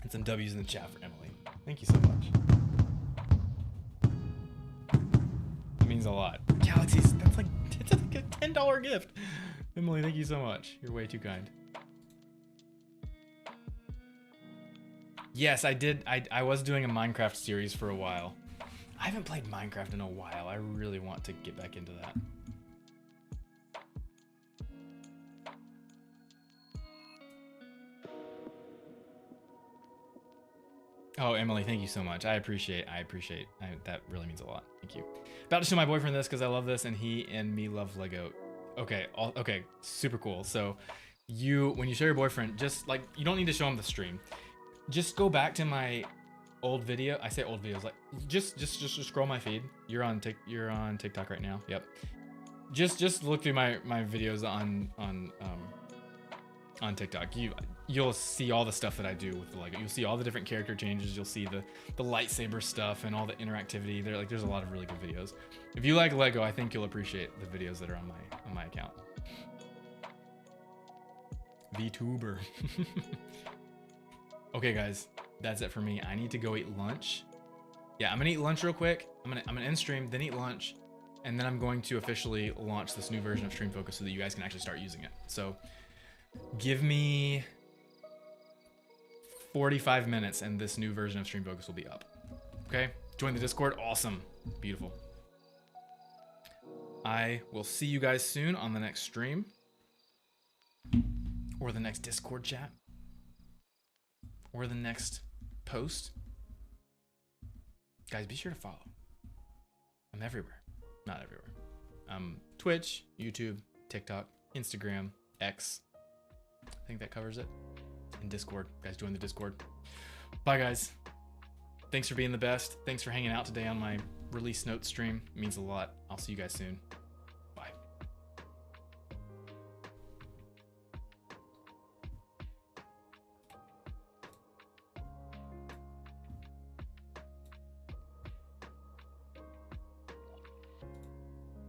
and some W's in the chat for Emily. Thank you so much. That means a lot. Galaxies, that's like a $10 gift. Emily, thank you so much. You're way too kind. Yes, I did. I was doing a Minecraft series for a while. I haven't played Minecraft in a while. I really want to get back into that. Oh, Emily, thank you so much. I appreciate that really means a lot. Thank you. About to show my boyfriend this because I love this and he and me love Lego. Okay, okay, super cool. So when you show your boyfriend, just like, you don't need to show him the stream. Just go back to my old video. I say old videos, like just scroll my feed. You're on TikTok right now. Yep. Just look through my videos on TikTok. You'll see all the stuff that I do with the Lego. You'll see all the different character changes. You'll see the lightsaber stuff and all the interactivity. There's a lot of really good videos. If you like Lego, I think you'll appreciate the videos that are on my account. VTuber. Okay, guys, that's it for me. I need to go eat lunch. Yeah, I'm gonna eat lunch real quick. I'm gonna end stream, then eat lunch, and then I'm going to officially launch this new version of Stream Focus so that you guys can actually start using it. So give me 45 minutes and this new version of Stream Focus will be up. Okay, join the Discord. Awesome, beautiful. I will see you guys soon on the next stream or the next Discord chat or the next post. Guys, be sure to follow. I'm everywhere. Not everywhere. Twitch, YouTube, TikTok, Instagram, X. I think that covers it. And Discord. Guys, join the Discord. Bye, guys. Thanks for being the best. Thanks for hanging out today on my release notes stream. It means a lot. I'll see you guys soon.